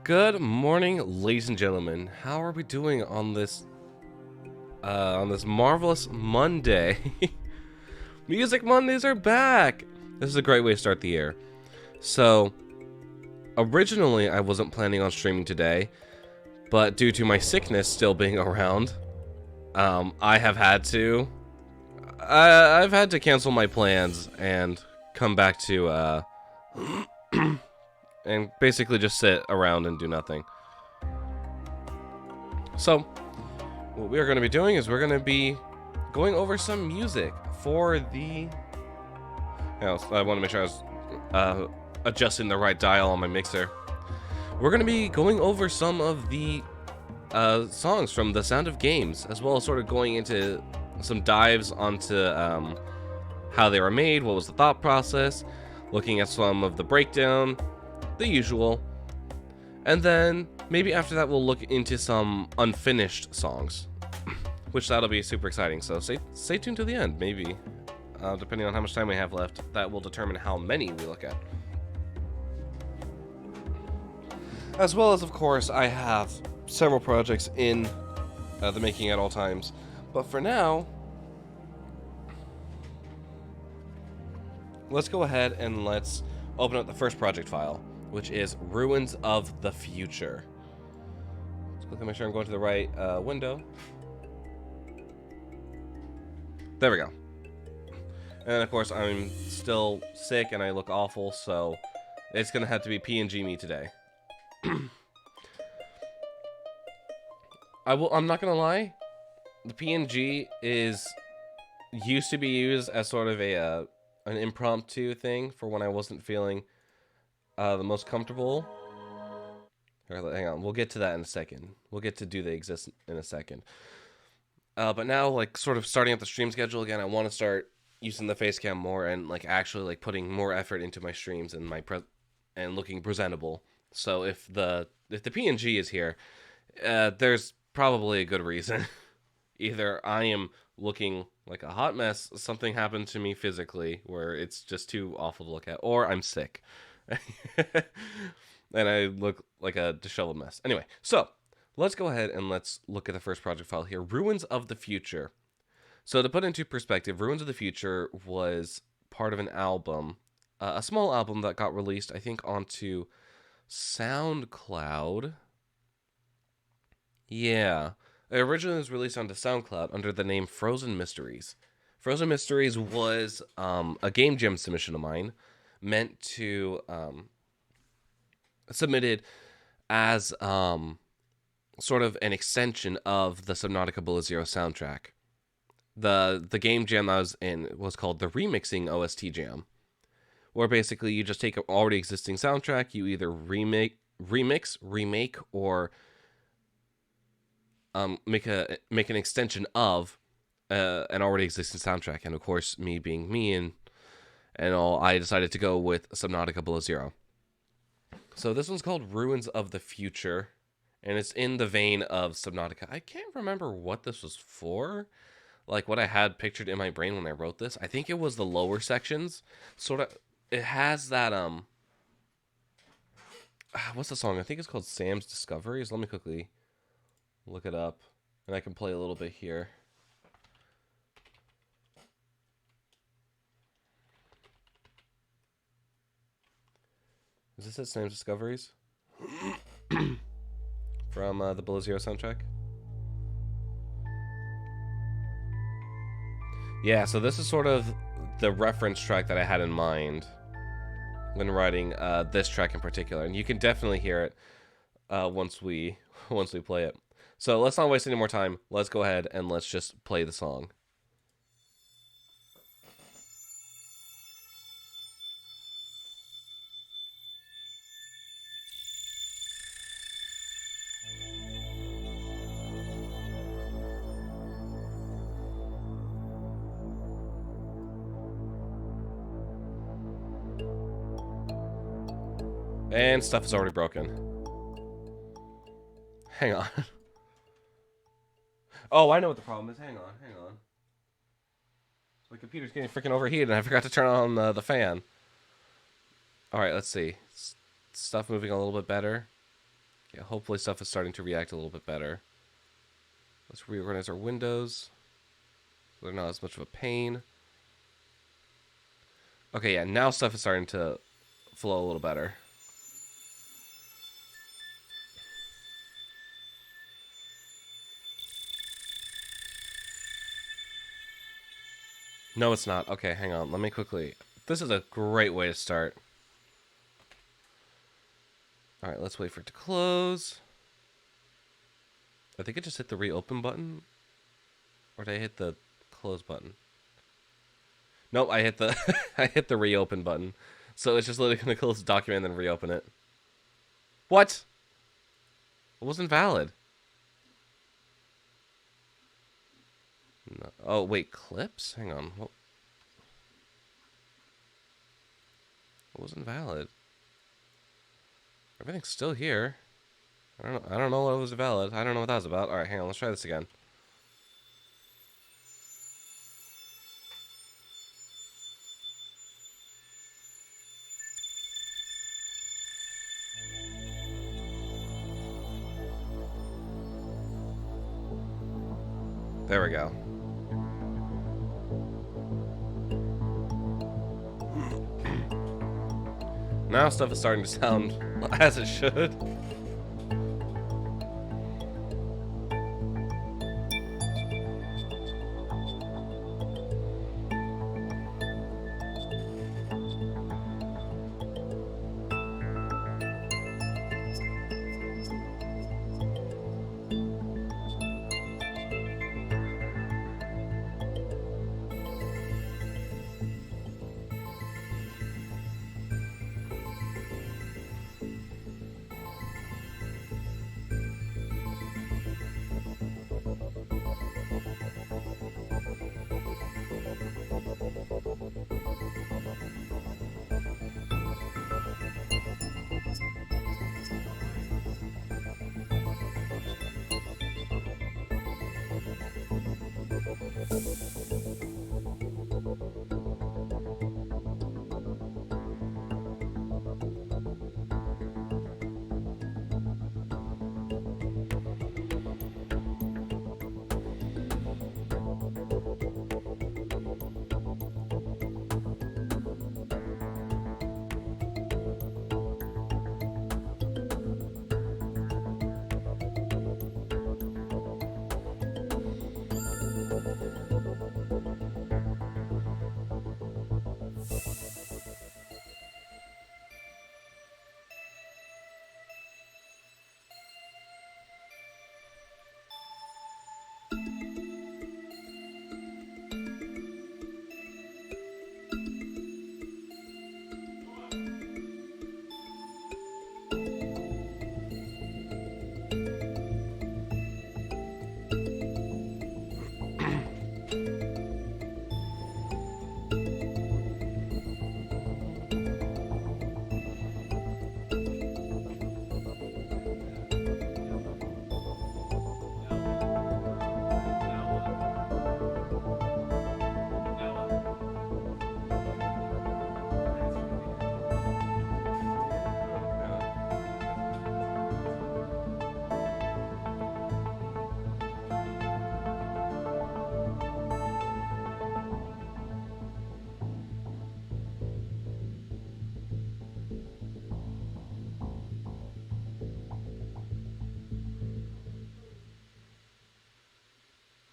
Good morning, ladies and gentlemen. How are we doing on this marvelous Monday? Music Mondays are back. This is a great way to start the year. So, originally I wasn't planning on streaming today, but due to my sickness still being around, I have had to I've had to cancel my plans and come back to and basically just sit around and do nothing. So, what we are going to be doing is we're going to be going over some music for the... I want to make sure I was adjusting the right dial on my mixer. We're going to be going over some of the songs from The Sound of Games, as well as sort of going into some dives onto how they were made, what was the thought process, looking at some of the breakdown, the usual. And then maybe after that we'll look into some unfinished songs, which that'll be super exciting. So stay tuned to the end. Maybe depending on how much time we have left, that will determine how many we look at. As well as, of course, I have several projects in the making at all times. But for now, let's go ahead and let's open up the first project file, which is Ruins of the Future. Let's click and make sure I'm going to the right window. There we go. And of course, I'm still sick and I look awful, so it's gonna have to be PNG me today. I'm not gonna lie, the PNG used to be used as sort of an impromptu thing for when I wasn't feeling the most comfortable. Right, hang on, we'll get to that in a second. We'll get to do they exist in a second. But now, like, sort of starting up the stream schedule again, I want to start using the face cam more and like actually like putting more effort into my streams and and looking presentable. So if the PNG is here, there's probably a good reason. Either I am looking like a hot mess, something happened to me physically where it's just too awful to look at, or I'm sick. And I look like a disheveled mess. Anyway, so let's go ahead and let's look at the first project file here, Ruins of the Future. So to put into perspective, Ruins of the Future was part of an album, a small album that got released, I think, onto SoundCloud. Yeah. It originally was released onto SoundCloud under the name Frozen Mysteries. Frozen Mysteries was a game jam submission of mine, meant to submitted as sort of an extension of the Subnautica Below Zero soundtrack. The game jam I was in was called the Remixing OST Jam, where basically you just take an already existing soundtrack, you either remix, remake, or make an extension of an already existing soundtrack. And of course, me being me and all, I decided to go with Subnautica Below Zero. So this one's called Ruins of the Future, and it's in the vein of Subnautica. I can't remember what this was for, like what I had pictured in my brain when I wrote this. I think it was the lower sections. Sort of, it has that what's the song? I think it's called Sam's Discoveries. Let me quickly look it up, and I can play a little bit here. Is this it, Sam's Discoveries? From the Below Zero soundtrack? Yeah, so this is sort of the reference track that I had in mind when writing this track in particular, and you can definitely hear it once we play it. So let's not waste any more time. Let's go ahead and let's just play the song. And stuff is already broken. Hang on. Oh, I know what the problem is. Hang on. My computer's getting freaking overheated and I forgot to turn on the fan. Alright, let's see. Stuff moving a little bit better. Yeah, hopefully stuff is starting to react a little bit better. Let's reorganize our windows. So they're not as much of a pain. Okay, yeah, now stuff is starting to flow a little better. No, it's not. Okay, hang on. Let me quickly... This is a great way to start. Alright, let's wait for it to close. I think I just hit the reopen button. Or did I hit the close button? Nope, I hit the I hit the reopen button. So it's just literally gonna close the document and then reopen it. What? It wasn't valid. No. Oh wait, clips? Hang on. What wasn't valid? Everything's still here. I don't know what was valid. I don't know what that was about. Alright, hang on, let's try this again. There we go. Now stuff is starting to sound as it should.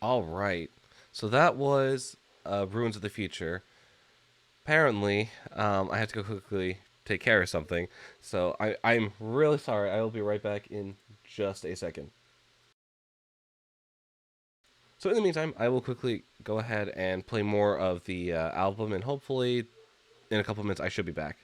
All right. So that was Ruins of the Future. Apparently, I have to go quickly take care of something. So I'm really sorry. I will be right back in just a second. So in the meantime, I will quickly go ahead and play more of the album, and hopefully in a couple minutes I should be back.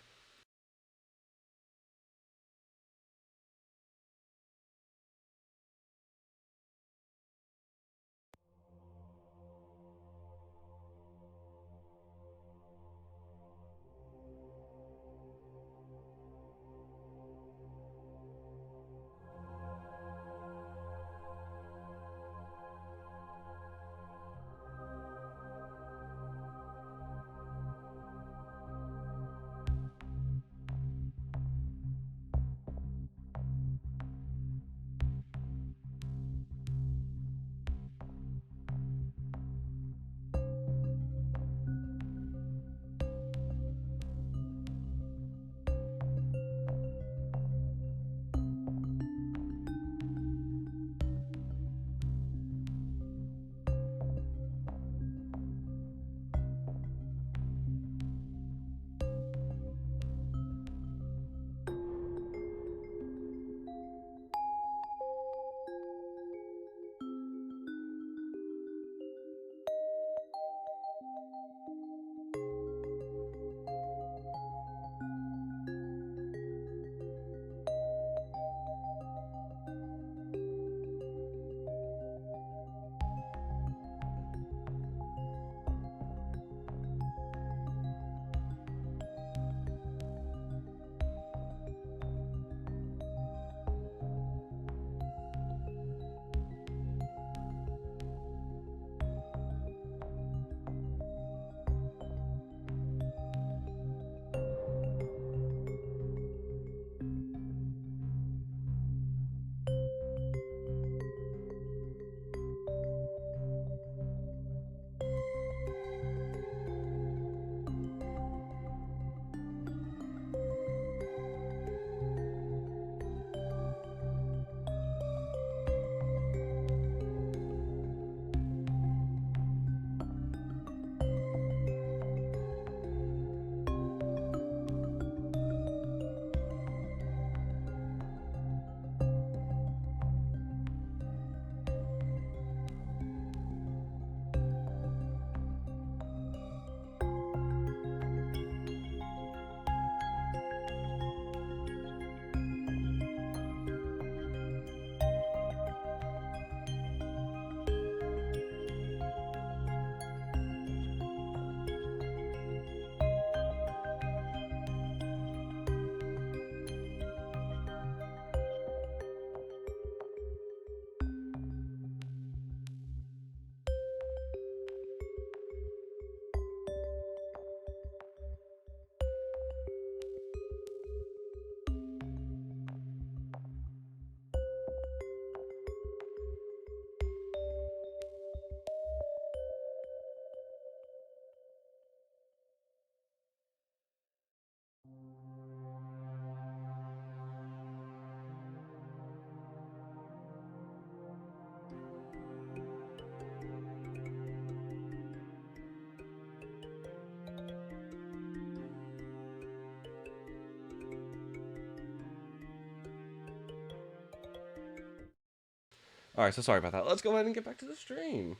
Alright, so sorry about that. Let's go ahead and get back to the stream.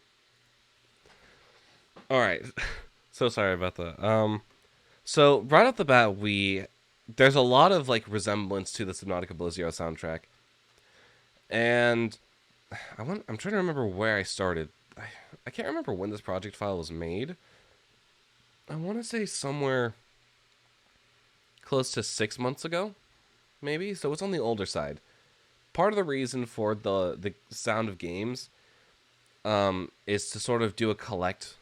Alright. So sorry about that. So right off the bat, there's a lot of like resemblance to the Subnautica Below Zero soundtrack. And I'm trying to remember where I started. I can't remember when this project file was made. I want to say somewhere close to 6 months ago, maybe. So it's on the older side. Part of the reason for the sound of games is to sort of do a collect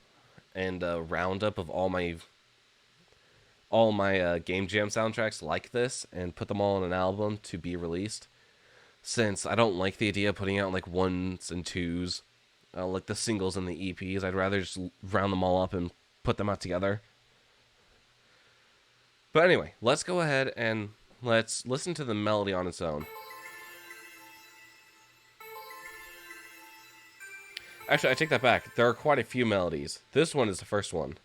and a roundup of all my Game Jam soundtracks like this and put them all in an album to be released. Since I don't like the idea of putting out like ones and twos, like the singles and the EPs, I'd rather just round them all up and put them out together. But anyway, let's go ahead and let's listen to the melody on its own. Actually, I take that back. There are quite a few melodies. This one is the first one.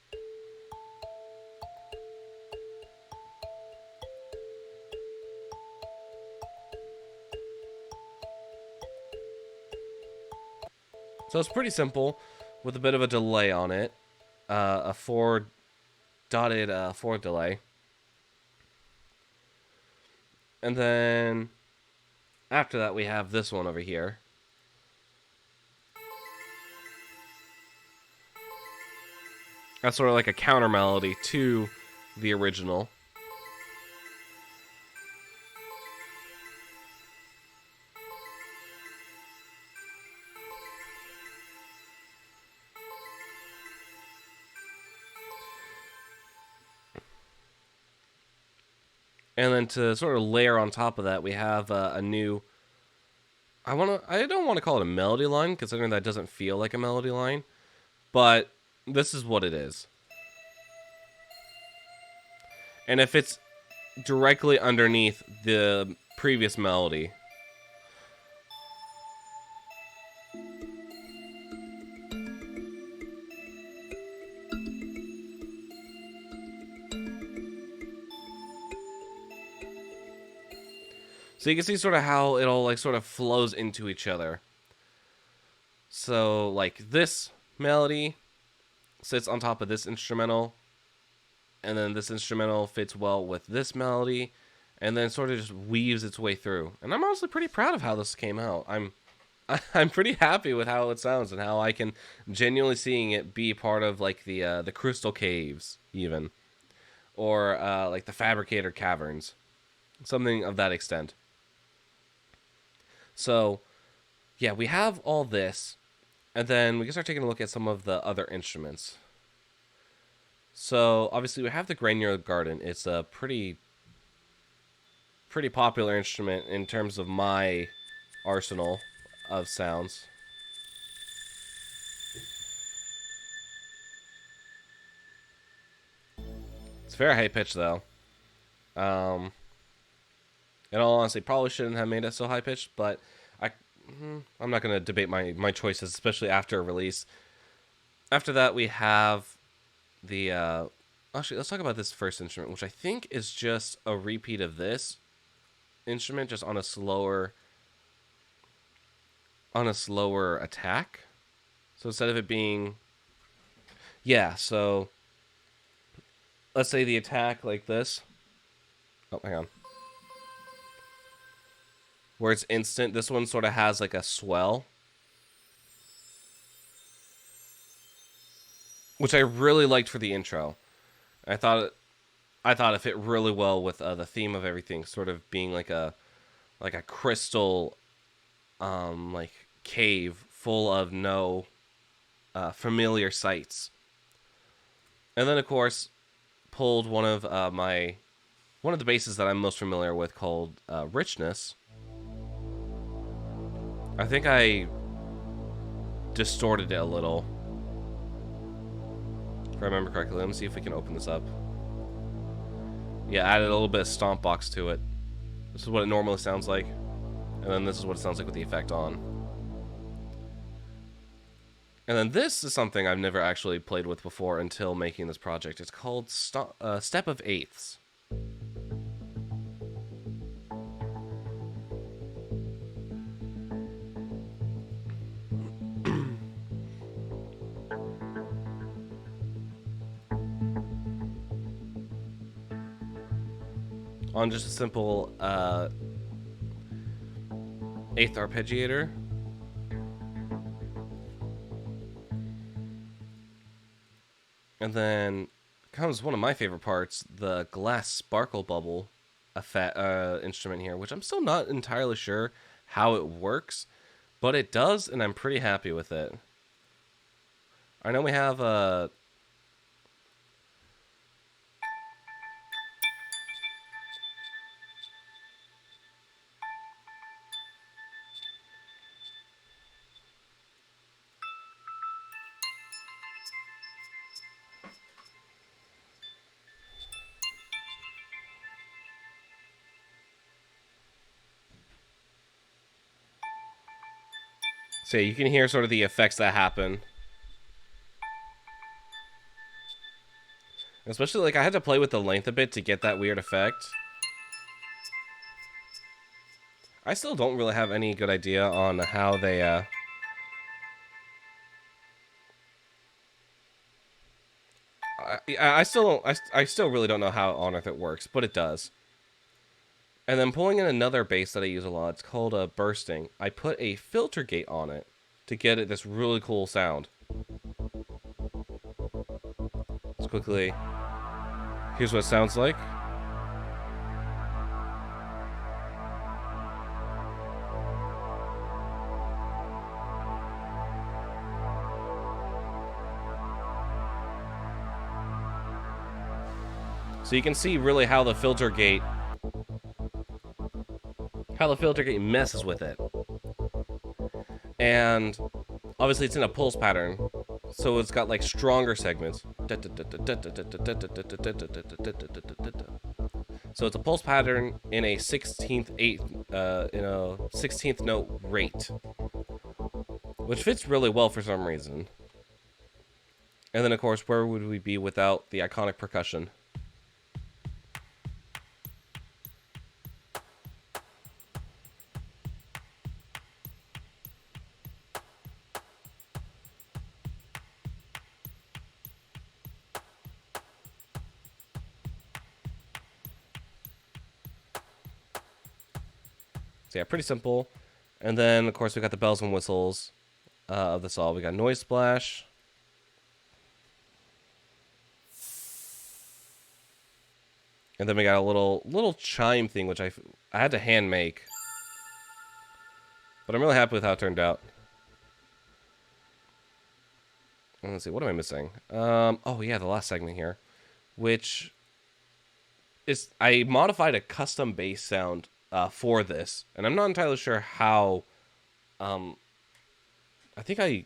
So it's pretty simple, with a bit of a delay on it. A 4-dotted 4 delay. And then after that we have this one over here. That's sort of like a counter melody to the original. And then to sort of layer on top of that, we have a new... I don't want to call it a melody line, considering that doesn't feel like a melody line. But this is what it is. And if it's directly underneath the previous melody... So you can see sort of how it all like sort of flows into each other. So like this melody sits on top of this instrumental, and then this instrumental fits well with this melody, and then sort of just weaves its way through. And I'm honestly pretty proud of how this came out. I'm pretty happy with how it sounds and how I can genuinely seeing it be part of like the Crystal Caves even, or like the Fabricator Caverns, something of that extent. So, yeah, we have all this, and then we can start taking a look at some of the other instruments. So, obviously, we have the Granular Garden. It's a pretty popular instrument in terms of my arsenal of sounds. It's very high-pitched, though. In all honesty, probably shouldn't have made it so high-pitched, but I'm not going to debate my choices, especially after a release. After that, we have the... actually, let's talk about this first instrument, which I think is just a repeat of this instrument, just on a slower attack. So instead of it being... Yeah, so... Let's say the attack like this. Oh, hang on. Where it's instant. This one sort of has like a swell, which I really liked for the intro. I thought it fit really well with the theme of everything, sort of being like a crystal, like cave full of no familiar sights. And then of course pulled one of the basses that I'm most familiar with, called Richness. I think I distorted it a little, if I remember correctly. Let me see if we can open this up. Yeah, added a little bit of stomp box to it. This is what it normally sounds like. And then this is what it sounds like with the effect on. And then this is something I've never actually played with before until making this project. It's called Step of Eighths. on just a simple eighth arpeggiator. And then comes one of my favorite parts, the glass sparkle bubble effect, instrument here, which I'm still not entirely sure how it works, but it does, and I'm pretty happy with it. I know we have a... So you can hear sort of the effects that happen. Especially, like, I had to play with the length a bit to get that weird effect. I still don't really have any good idea on how they, I still really don't know how on earth it works, but it does. And then pulling in another bass that I use a lot, it's called a bursting. I put a filter gate on it to get it this really cool sound. Let's quickly... Here's what it sounds like. So you can see really how the filter gate messes with it. And obviously it's in a pulse pattern, so it's got like stronger segments. So it's a pulse pattern in a 16th note rate, which fits really well for some reason. And then of course, where would we be without the iconic percussion? So yeah, pretty simple. And then, of course, we got the bells and whistles of this all. We got noise splash. And then we got a little chime thing, which I had to hand make. But I'm really happy with how it turned out. And let's see, what am I missing? Oh yeah, the last segment here, which is I modified a custom bass sound for this, and I'm not entirely sure how. I think I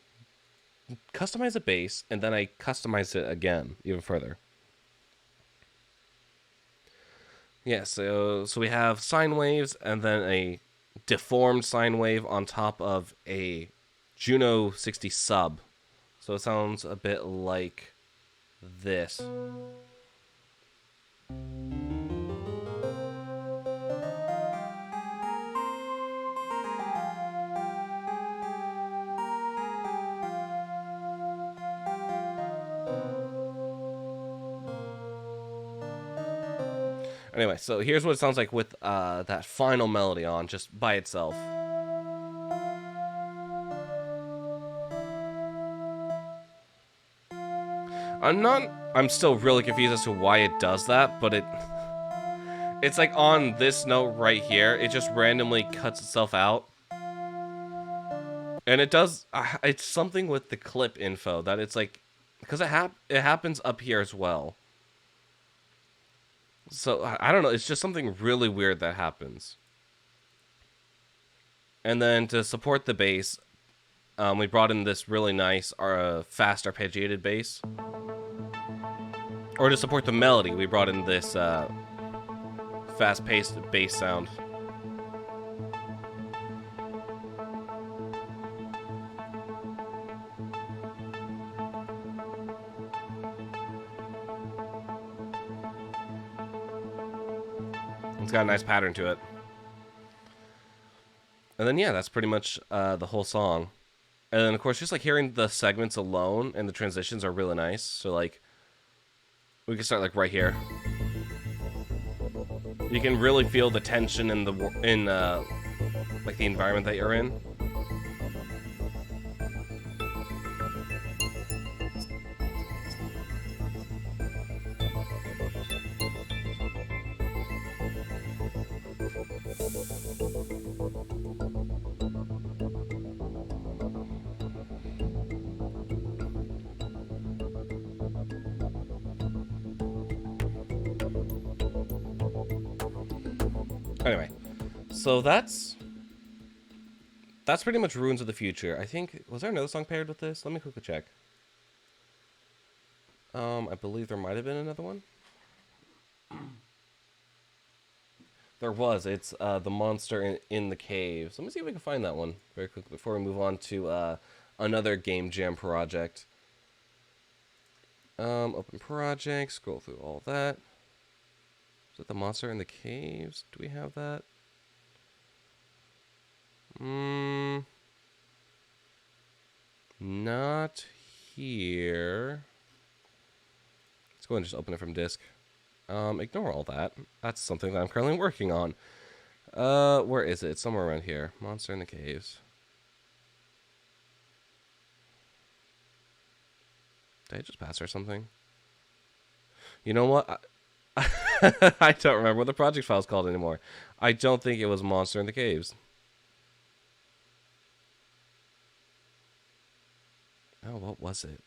customized a bass, and then I customized it again, even further. Yeah, so we have sine waves, and then a deformed sine wave on top of a Juno 60 sub. So it sounds a bit like this. Anyway, so here's what it sounds like with that final melody on, just by itself. I'm still really confused as to why it does that, but it's like on this note right here, it just randomly cuts itself out. And it does, it's something with the clip info that it's like, because it happens up here as well. So, I don't know, it's just something really weird that happens. And then to support the bass, we brought in this really nice, fast arpeggiated bass. Or to support the melody, we brought in this fast-paced bass sound. It's got a nice pattern to it. And then, yeah, that's pretty much the whole song. And then, of course, just like hearing the segments alone and the transitions are really nice. So, like, we can start like right here. You can really feel the tension in the like the environment that you're in. Anyway, so that's pretty much Ruins of the Future. I think, was there another song paired with this? Let me quickly check. I believe there might have been another one. There was. It's the monster in the caves. Let me see if we can find that one very quickly before we move on to another Game Jam project. Open project. Scroll through all that. Is it the monster in the caves? Do we have that? Not here. Let's go ahead and just open it from disk. Ignore all that. That's something that I'm currently working on. Where is it? It's somewhere around here. Monster in the caves. Did I just pass or something? You know what? I don't remember what the project file's called anymore. I don't think it was Monster in the Caves. Oh, what was it?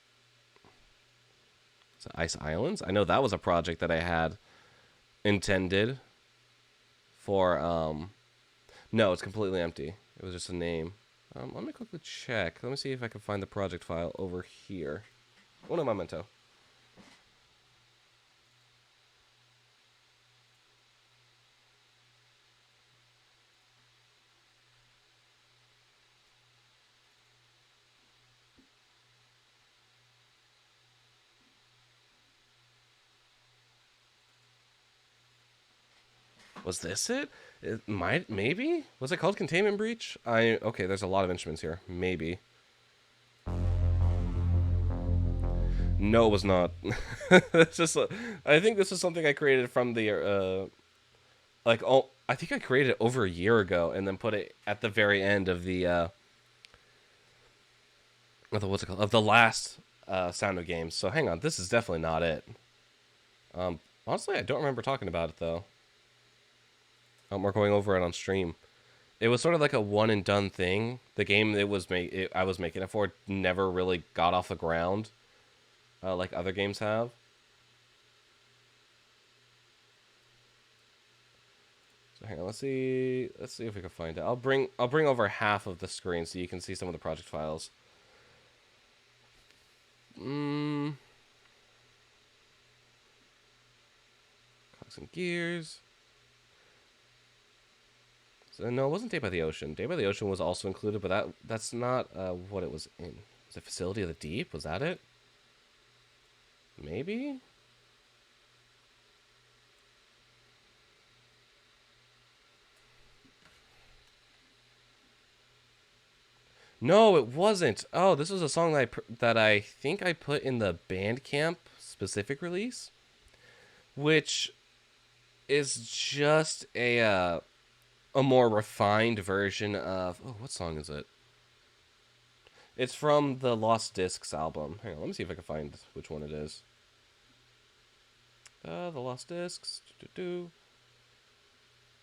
Is it Ice Islands? I know that was a project that I had intended for, no, it's completely empty. It was just a name. Let me quickly check. Let me see if I can find the project file over here. Un momento. Was this it? It might, maybe? Was it called Containment Breach? Okay, there's a lot of instruments here. Maybe. No, it was not. It's just, I think this is something I created from the, I think I created it over a year ago and then put it at the very end of the, what's it called? Of the last, Sound of Games. So hang on, this is definitely not it. Honestly, I don't remember talking about it, though. We're going over it on stream. It was sort of like a one and done thing. The game I was making it for never really got off the ground, like other games have. So hang on, let's see if we can find it. I'll bring over half of the screen so you can see some of the project files. Cogs and Gears. So, no, it wasn't Day by the Ocean. Day by the Ocean was also included, but that's not what it was in. Was it Facility of the Deep? Was that it? Maybe? No, it wasn't. Oh, this was a song that I think I put in the Bandcamp specific release, which is just a more refined version of... Oh, what song is it? It's from the Lost Discs album. Hang on, let me see if I can find which one it is. The Lost Discs.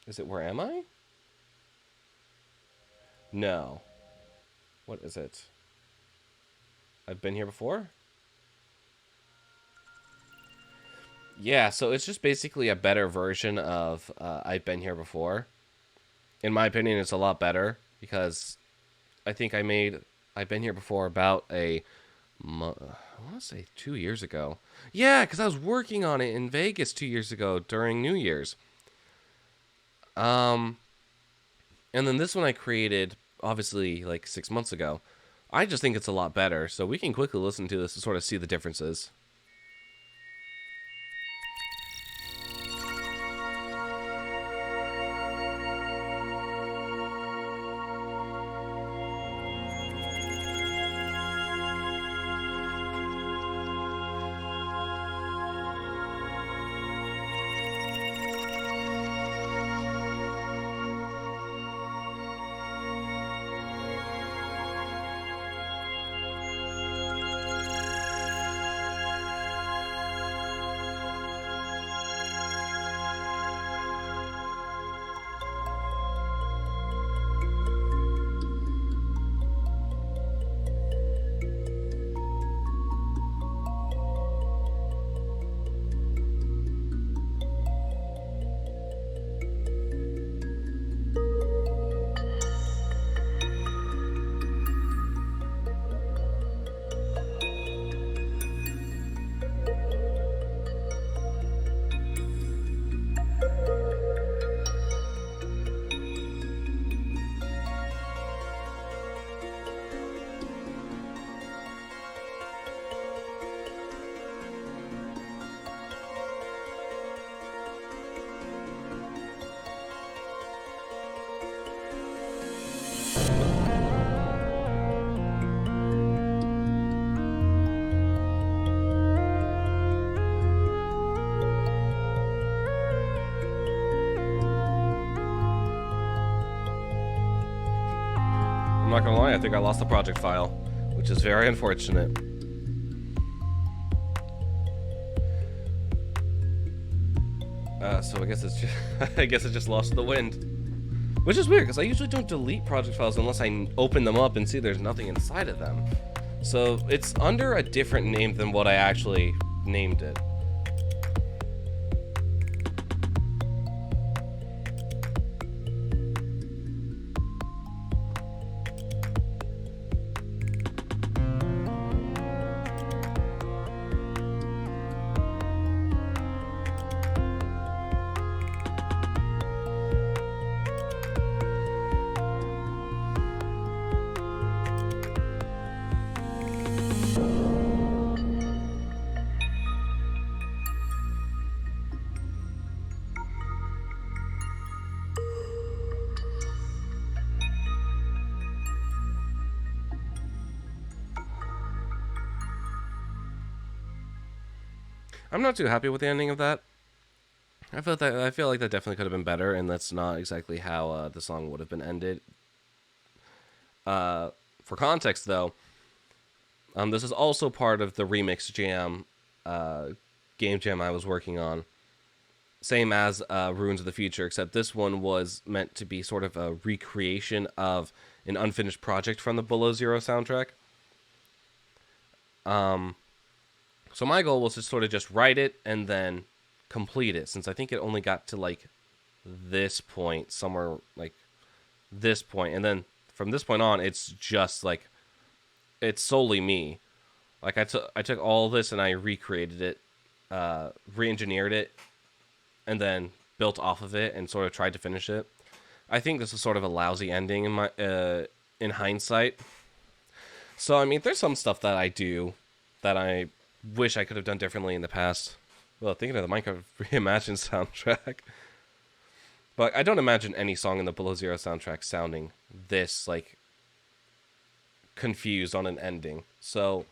Is it Where Am I? No. What is it? I've Been Here Before? Yeah, so it's just basically a better version of I've Been Here Before. In my opinion, it's a lot better because I think I've Been Here Before about I want to say 2 years ago. Yeah, because I was working on it in Vegas 2 years ago during New Year's. And then this one I created, obviously, like 6 months ago. I just think it's a lot better, so we can quickly listen to this to sort of see the differences. I'm not gonna lie, I think I lost the project file, which is very unfortunate. So I guess it's just, I guess it just lost to the wind. Which is weird, because I usually don't delete project files unless I open them up and see there's nothing inside of them. So it's under a different name than what I actually named it. I'm not too happy with the ending of that. I feel like that definitely could have been better, and that's not exactly how the song would have been ended. For context, though, this is also part of the remix jam, game jam I was working on. Same as Ruins of the Future, except this one was meant to be sort of a recreation of an unfinished project from the Below Zero soundtrack. So my goal was to sort of just write it and then complete it, since I think it only got to like this point, somewhere like this point, and then from this point on, it's just like it's solely me. Like I took all this and I recreated it, re-engineered it, and then built off of it and sort of tried to finish it. I think this is sort of a lousy ending in hindsight. So I mean, there's some stuff that I do that I wish I could have done differently in the past. Well, thinking of the Minecraft Reimagined soundtrack. But I don't imagine any song in the Below Zero soundtrack sounding this, like, confused on an ending. So,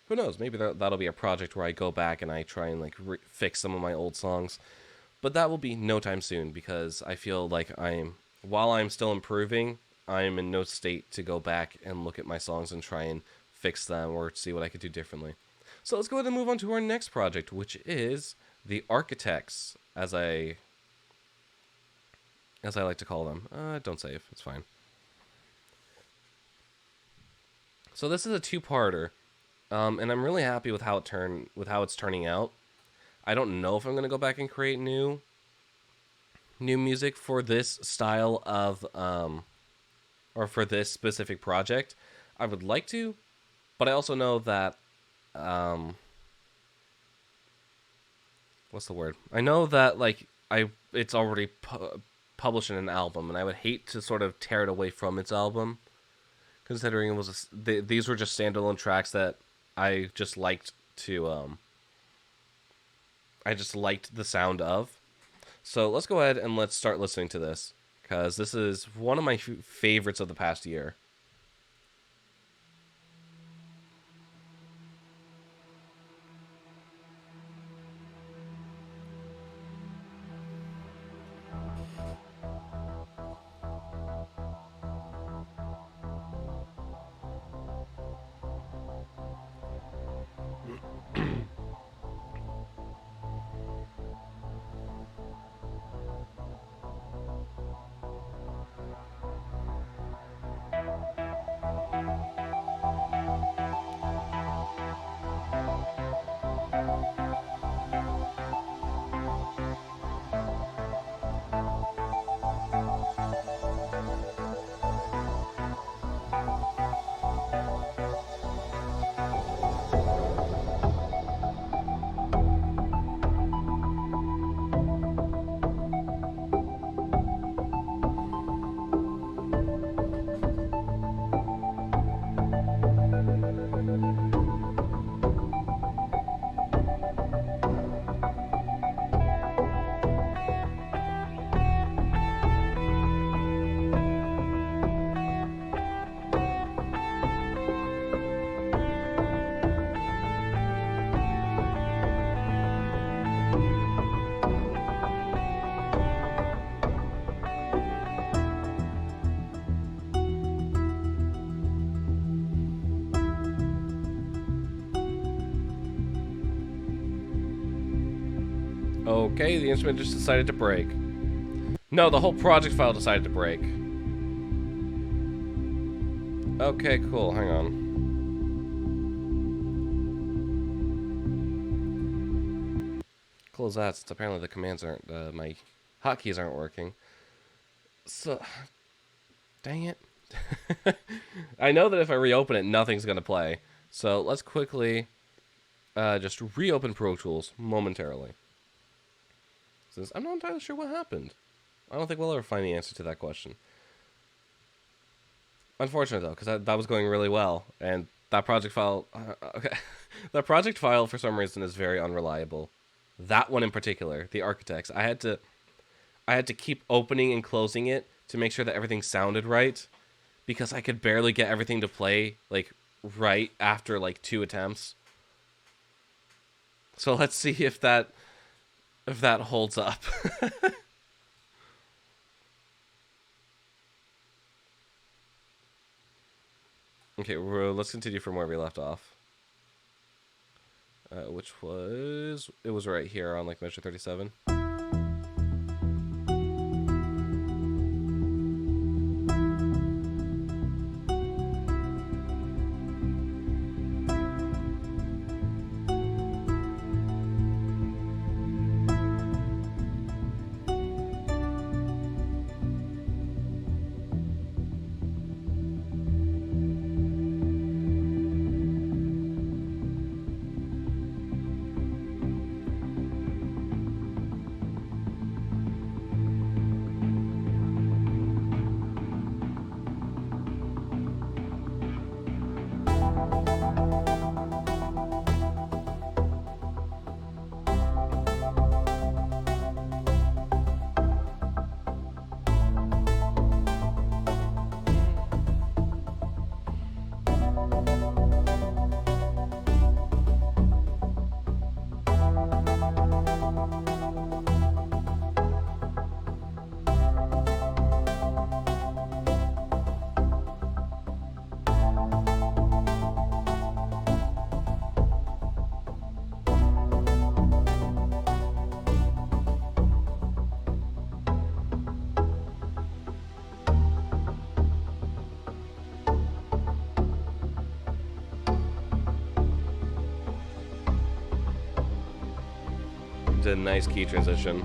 who knows? Maybe that'll be a project where I go back and I try and, like, fix some of my old songs. But that will be no time soon, because I feel like while I'm still improving, I'm in no state to go back and look at my songs and try and fix them or see what I could do differently. So let's go ahead and move on to our next project, which is the Architects, as I like to call them. Don't save, it's fine. So this is a two-parter, and I'm really happy with how it's turning out. I don't know if I'm gonna go back and create new music for this style of or for this specific project. I would like to, but I also know that what's the word? I know that like it's already published in an album, and I would hate to sort of tear it away from its album, considering it was these were just standalone tracks that I just liked I just liked the sound of. So let's go ahead and let's start listening to this, because this is one of my favorites of the past year. Okay, the instrument just decided to break. No, the whole project file decided to break. Okay, cool. Hang on. Close that, since apparently the commands aren't, my hotkeys aren't working. So, dang it. I know that if I reopen it, nothing's going to play. So let's quickly just reopen Pro Tools momentarily. Since I'm not entirely sure what happened. I don't think we'll ever find the answer to that question. Unfortunate though, because that was going really well, and that project file, okay, that project file for some reason is very unreliable. That one in particular, the architects, I had to keep opening and closing it to make sure that everything sounded right, because I could barely get everything to play like right after like 2 attempts. So let's see if that holds up. Okay, let's continue from where we left off. Which was... It was right here on, like, measure 37. Did a nice key transition.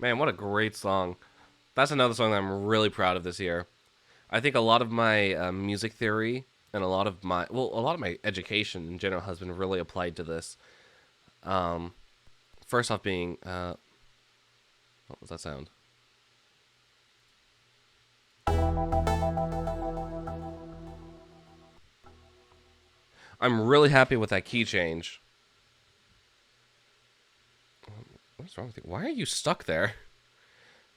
Man, what a great song. That's another song that I'm really proud of this year. I think a lot of my music theory and a lot of my education in general has been really applied to this. First off being, what was that sound? I'm really happy with that key change. What's wrong with you? Why are you stuck there?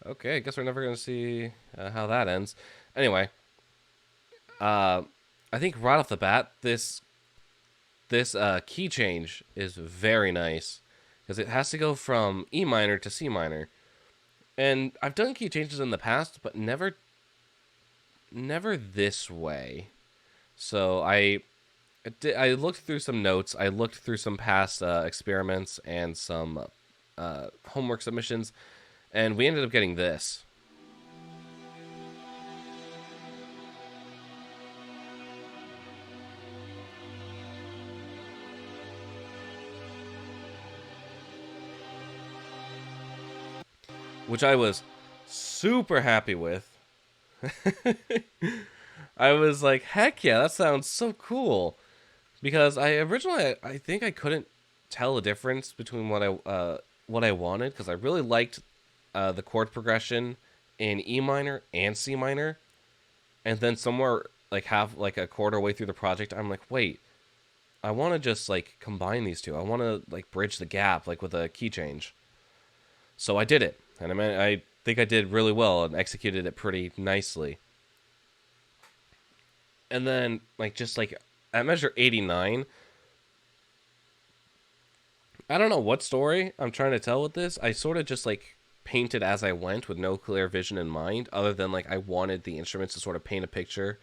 Okay, I guess we're never going to see how that ends. Anyway, Uh, I think right off the bat, this key change is very nice because it has to go from E minor to C minor. And I've done key changes in the past, but never this way. So I looked through some notes. I looked through some past experiments and some homework submissions, and we ended up getting this. Which I was super happy with. I was like, heck yeah, that sounds so cool. Because I originally, I think I couldn't tell the difference between what I wanted, because I really liked the chord progression in E minor and C minor, and then somewhere like half like a quarter way through the project, I'm like, wait, I want to just like combine these two. I want to like bridge the gap like with a key change. So I did it, and I think I did really well and executed it pretty nicely. And then like just like at measure 89, I don't know what story I'm trying to tell with this. I sort of just like painted as I went with no clear vision in mind, other than like I wanted the instruments to sort of paint a picture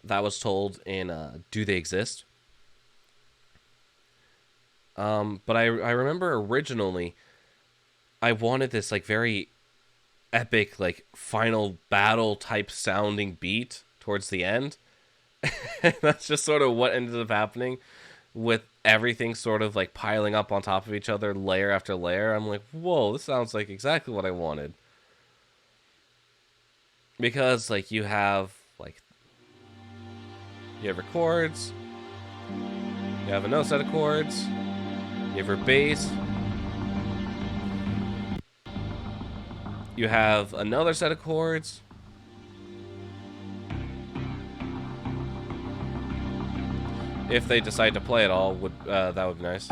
that was told in Do They Exist? But I remember originally I wanted this like very epic like final battle type sounding beat towards the end. That's just sort of what ended up happening with everything sort of like piling up on top of each other layer after layer. I'm like, whoa, this sounds like exactly what I wanted. Because like you have your chords, you have another set of chords, you have your bass, you have another set of chords, if they decide to play it all, would that would be nice.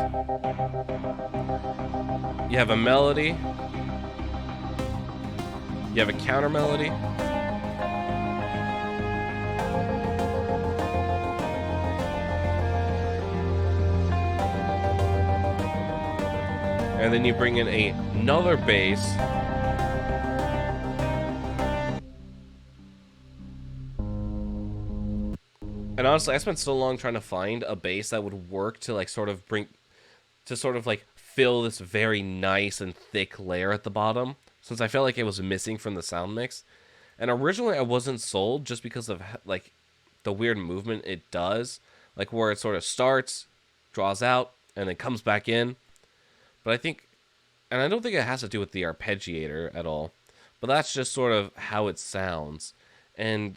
You have a melody, you have a counter melody, and then you bring in another bass. And honestly, I spent so long trying to find a bass that would work to like sort of like fill this very nice and thick layer at the bottom, since I felt like it was missing from the sound mix. And originally I wasn't sold just because of like the weird movement it does, like where it sort of starts, draws out, and then comes back in. But I think, and I don't think it has to do with the arpeggiator at all, but that's just sort of how it sounds. And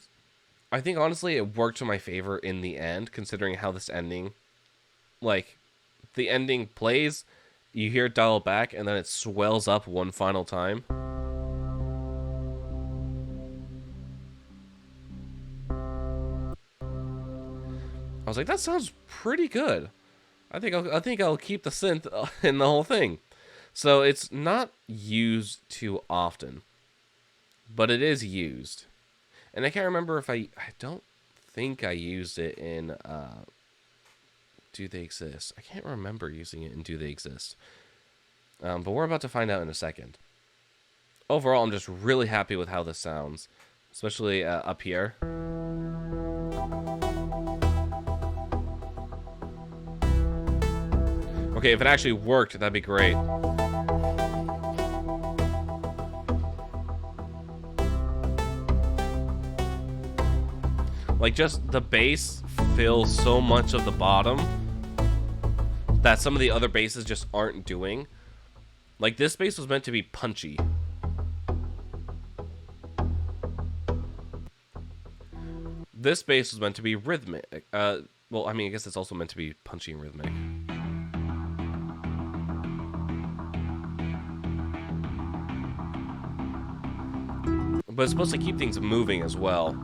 I think honestly it worked to my favor in the end, considering how this ending, like, the ending plays, you hear it dial back, and then it swells up one final time. I was like, that sounds pretty good. I think I'll keep the synth in the whole thing. So it's not used too often, but it is used. And I can't remember if I don't think I used it in Do They Exist? I can't remember using it in Do They Exist. But we're about to find out in a second. Overall, I'm just really happy with how this sounds, especially up here. Okay, if it actually worked, that'd be great. Like, just the bass fills so much of the bottom that some of the other basses just aren't doing. Like, this bass was meant to be punchy. This bass was meant to be rhythmic. Well, I mean, I guess it's also meant to be punchy and rhythmic. But it's supposed to keep things moving as well.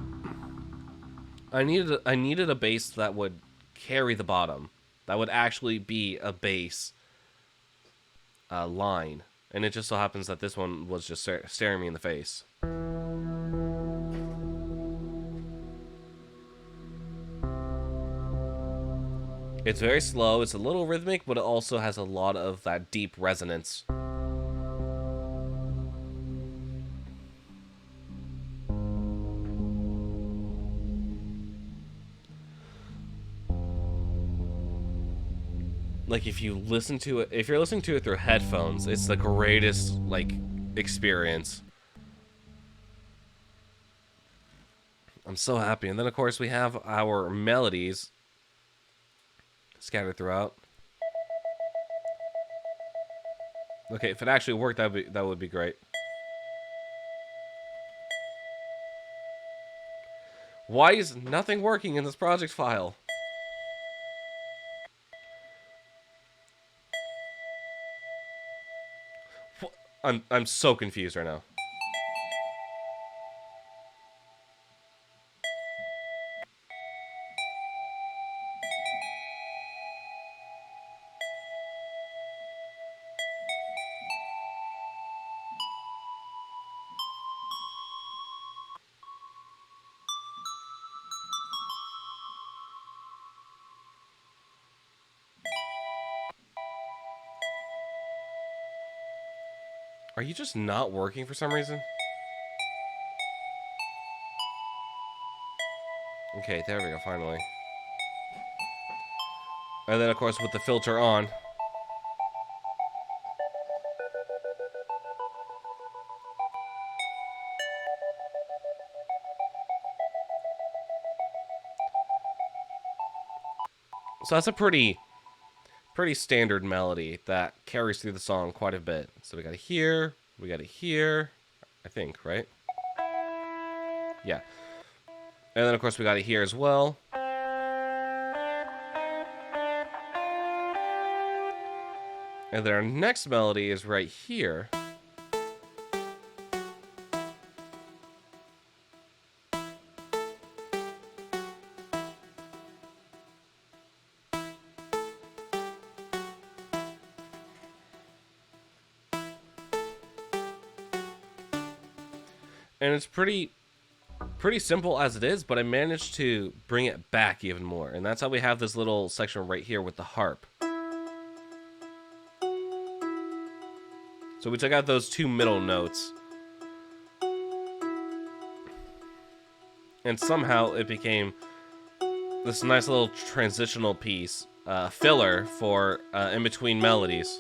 I needed a bass that would carry the bottom. That would actually be a bass line. And it just so happens that this one was just staring me in the face. It's very slow, it's a little rhythmic, but it also has a lot of that deep resonance. Like, if you're listening to it through headphones, it's the greatest, like, experience. I'm so happy. And then, of course, we have our melodies scattered throughout. Okay, if it actually worked, that would be great. Why is nothing working in this project file? I'm so confused right now. Are you just not working for some reason? Okay, there we go, finally. And then, of course, with the filter on. So that's a pretty standard melody that carries through the song quite a bit. So we got it here, we got it here, I think, right? Yeah. And then, of course, we got it here as well. And then our next melody is right here. And it's pretty simple as it is, but I managed to bring it back even more. And that's how we have this little section right here with the harp. So we took out those two middle notes. And somehow it became this nice little transitional piece, filler for in between melodies.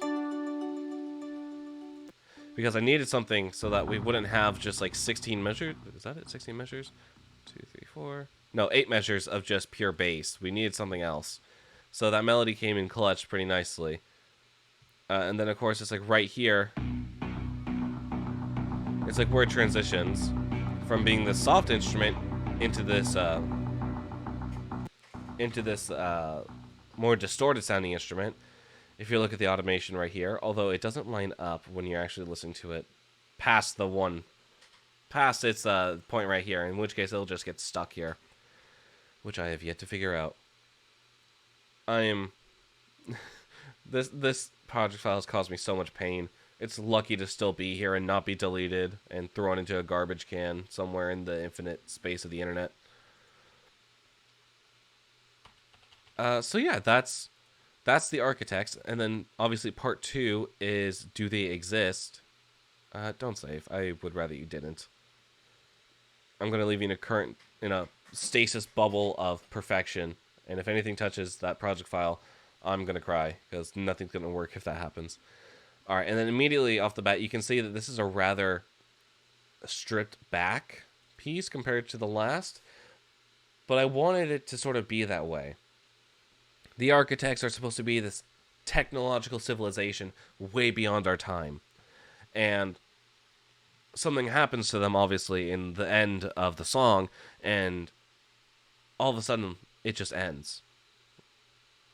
Because I needed something so that we wouldn't have just like 16 measures. Is that it? 16 measures? 2, 3, 4. No, 8 measures of just pure bass. We needed something else. So that melody came in clutch pretty nicely. And then, of course, it's like right here. It's like where it transitions from being the soft instrument into this more distorted sounding instrument. If you look at the automation right here, although it doesn't line up when you're actually listening to it past its point right here, in which case it'll just get stuck here, which I have yet to figure out. I am this project file has caused me so much pain. It's lucky to still be here and not be deleted and thrown into a garbage can somewhere in the infinite space of the internet. So yeah, that's the architects, and then obviously part 2 is, do they exist? Don't save. I would rather you didn't. I'm gonna leave you in a stasis bubble of perfection, and if anything touches that project file, I'm gonna cry because nothing's gonna work if that happens. All right, and then immediately off the bat, you can see that this is a rather stripped back piece compared to the last, but I wanted it to sort of be that way. The architects are supposed to be this technological civilization way beyond our time. And something happens to them, obviously, in the end of the song, and all of a sudden, it just ends.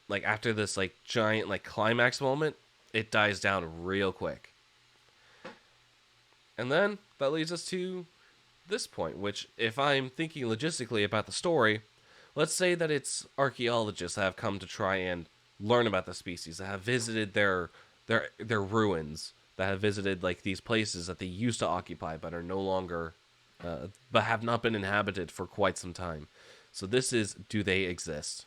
Like, after this, like, giant, like, climax moment, it dies down real quick. And then, that leads us to this point, which, if I'm thinking logistically about the story, let's say that it's archaeologists that have come to try and learn about the species, that have visited their ruins, that have visited like these places that they used to occupy but are no longer, but have not been inhabited for quite some time. So this is, do they exist?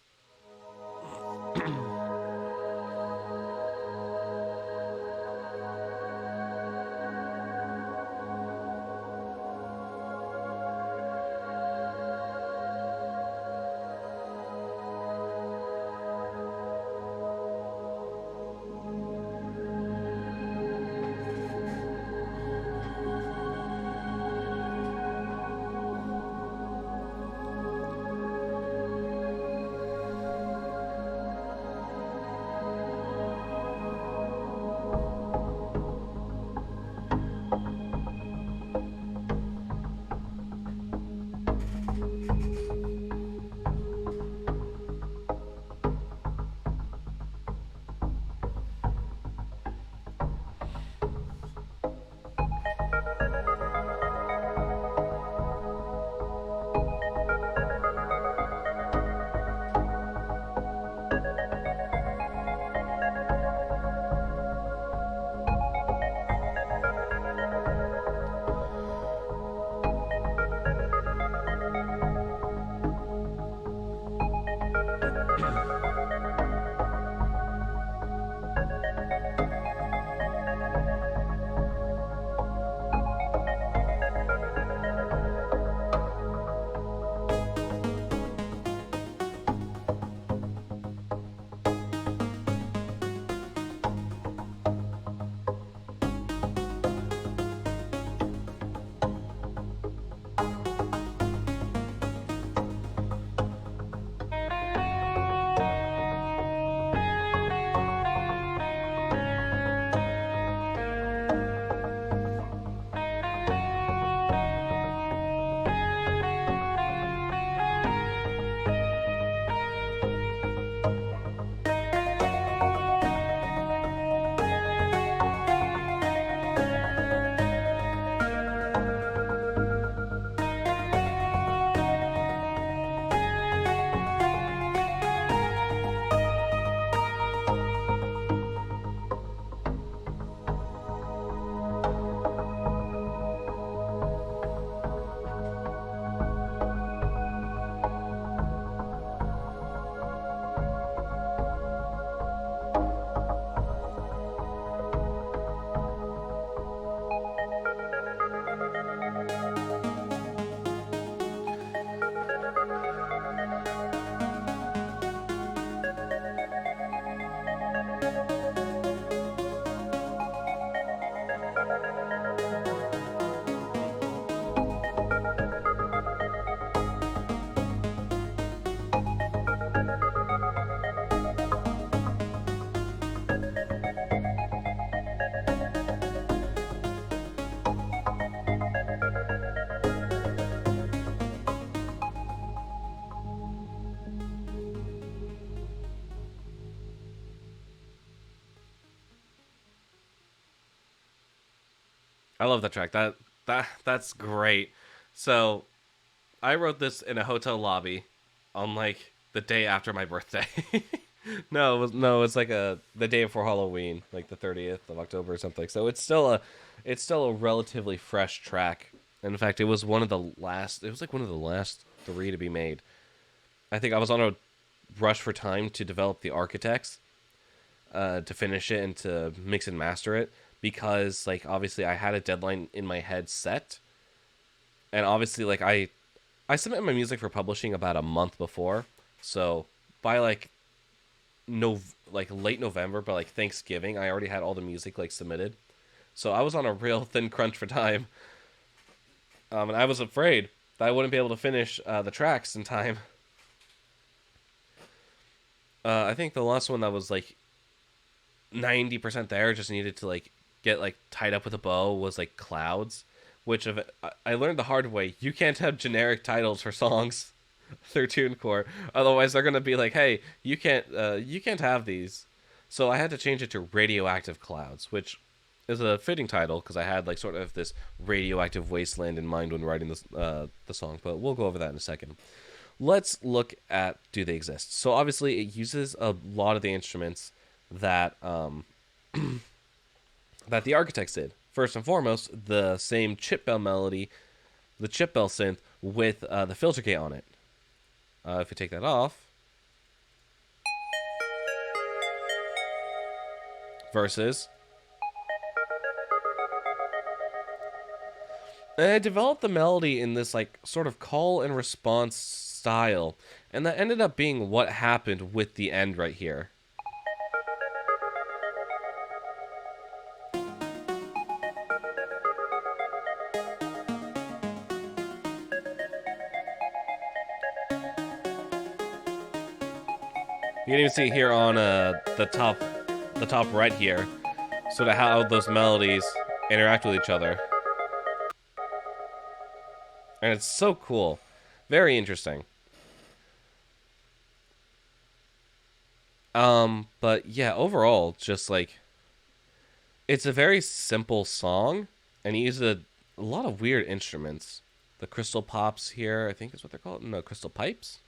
I love that track. That's great. So I wrote this in a hotel lobby on like the day after my birthday. It's like the day before Halloween, like the 30th of October or something. So it's still a relatively fresh track. In fact, it was one of the last. It was like one of the last three to be made. I think I was on a rush for time to develop the architects, to finish it and to mix and master it, because like obviously I had a deadline in my head set, and obviously like I submit my music for publishing about a month before, so by like no like late November, but like Thanksgiving, I already had all the music like submitted, so I was on a real thin crunch for time, and I was afraid that I wouldn't be able to finish the tracks in time. I think the last one that was like 90% there, just needed to like get like tied up with a bow, was like Clouds, which of I learned the hard way. You can't have generic titles for songs through TuneCore, otherwise they're gonna be like, hey, you can't have these. So I had to change it to Radioactive Clouds, which is a fitting title because I had like sort of this radioactive wasteland in mind when writing this the song. But we'll go over that in a second. Let's look at Do They Exist. So obviously it uses a lot of the instruments that that the Architects did. First and foremost, the same chip bell melody, the chip bell synth with the filter gate on it. If you take that off, verses. And I developed the melody in this like sort of call and response style, and that ended up being what happened with the end right here. You can even see here on the top right here, sort of how those melodies interact with each other. And it's so cool. Very interesting. But yeah, overall, just like, it's a very simple song, and he uses a lot of weird instruments. The crystal pops here, I think is what they're called. No, crystal pipes?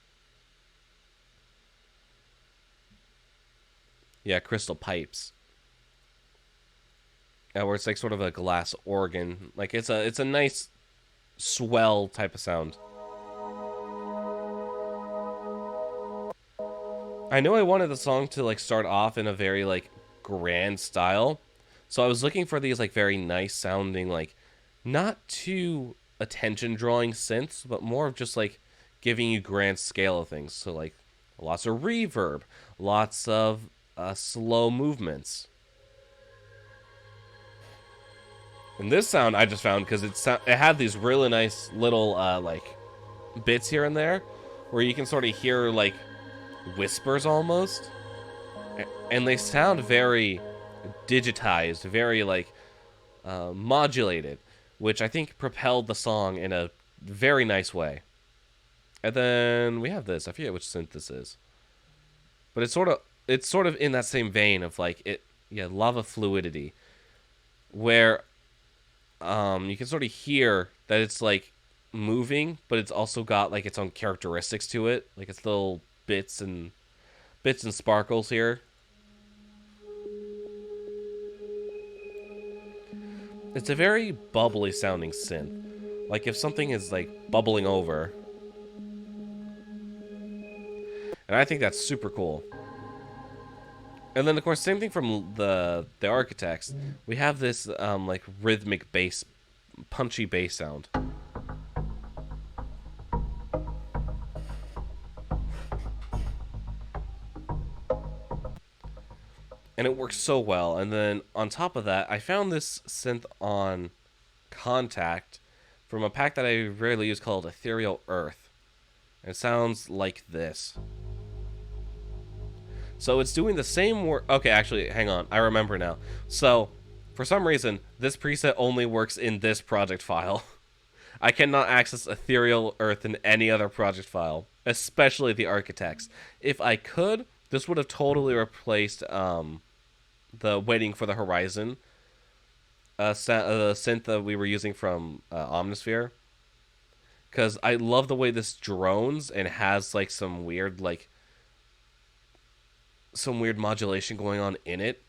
Yeah, crystal pipes. Where it's like sort of a glass organ. Like it's a nice swell type of sound. I know I wanted the song to like start off in a very like grand style. So I was looking for these like very nice sounding, like not too attention drawing synths, but more of just like giving you grand scale of things. So like lots of reverb, lots of slow movements. And this sound I just found because it had these really nice little like bits here and there where you can sort of hear like whispers almost, and they sound very digitized, very like modulated, which I think propelled the song in a very nice way. And then we have this. I forget which synth this is, but it's sort of in that same vein of like lava fluidity, where you can sort of hear that it's like moving, but it's also got like its own characteristics to it, like its little bits and sparkles here. It's a very bubbly sounding synth. Like if something is like bubbling over. And I think that's super cool. And then of course same thing from the Architects. We have this like rhythmic bass, punchy bass sound. And it works so well. And then on top of that, I found this synth on Contact from a pack that I rarely use called Ethereal Earth. And it sounds like this. So it's doing the same work. Okay, actually, hang on. I remember now. So, for some reason, this preset only works in this project file. I cannot access Ethereal Earth in any other project file, especially the Architects. If I could, this would have totally replaced the Waiting for the Horizon synth that we were using from Omnisphere. Because I love the way this drones and has like some weird modulation going on in it.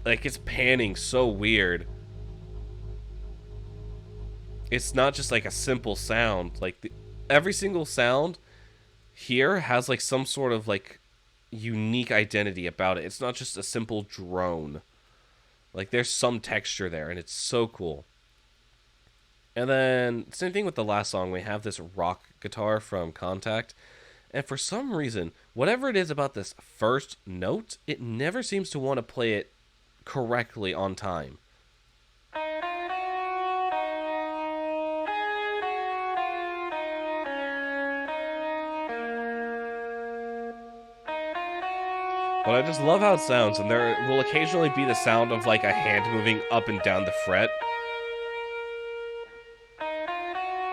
Like it's panning so weird. It's not just like a simple sound. Like every single sound here has like some sort of like unique identity about it. It's not just a simple drone. Like there's some texture there, and it's so cool. And then same thing with the last song. We have this rock guitar from Contact, and for some reason, whatever it is about this first note, it never seems to want to play it correctly on time. But I just love how it sounds, and there will occasionally be the sound of like a hand moving up and down the fret.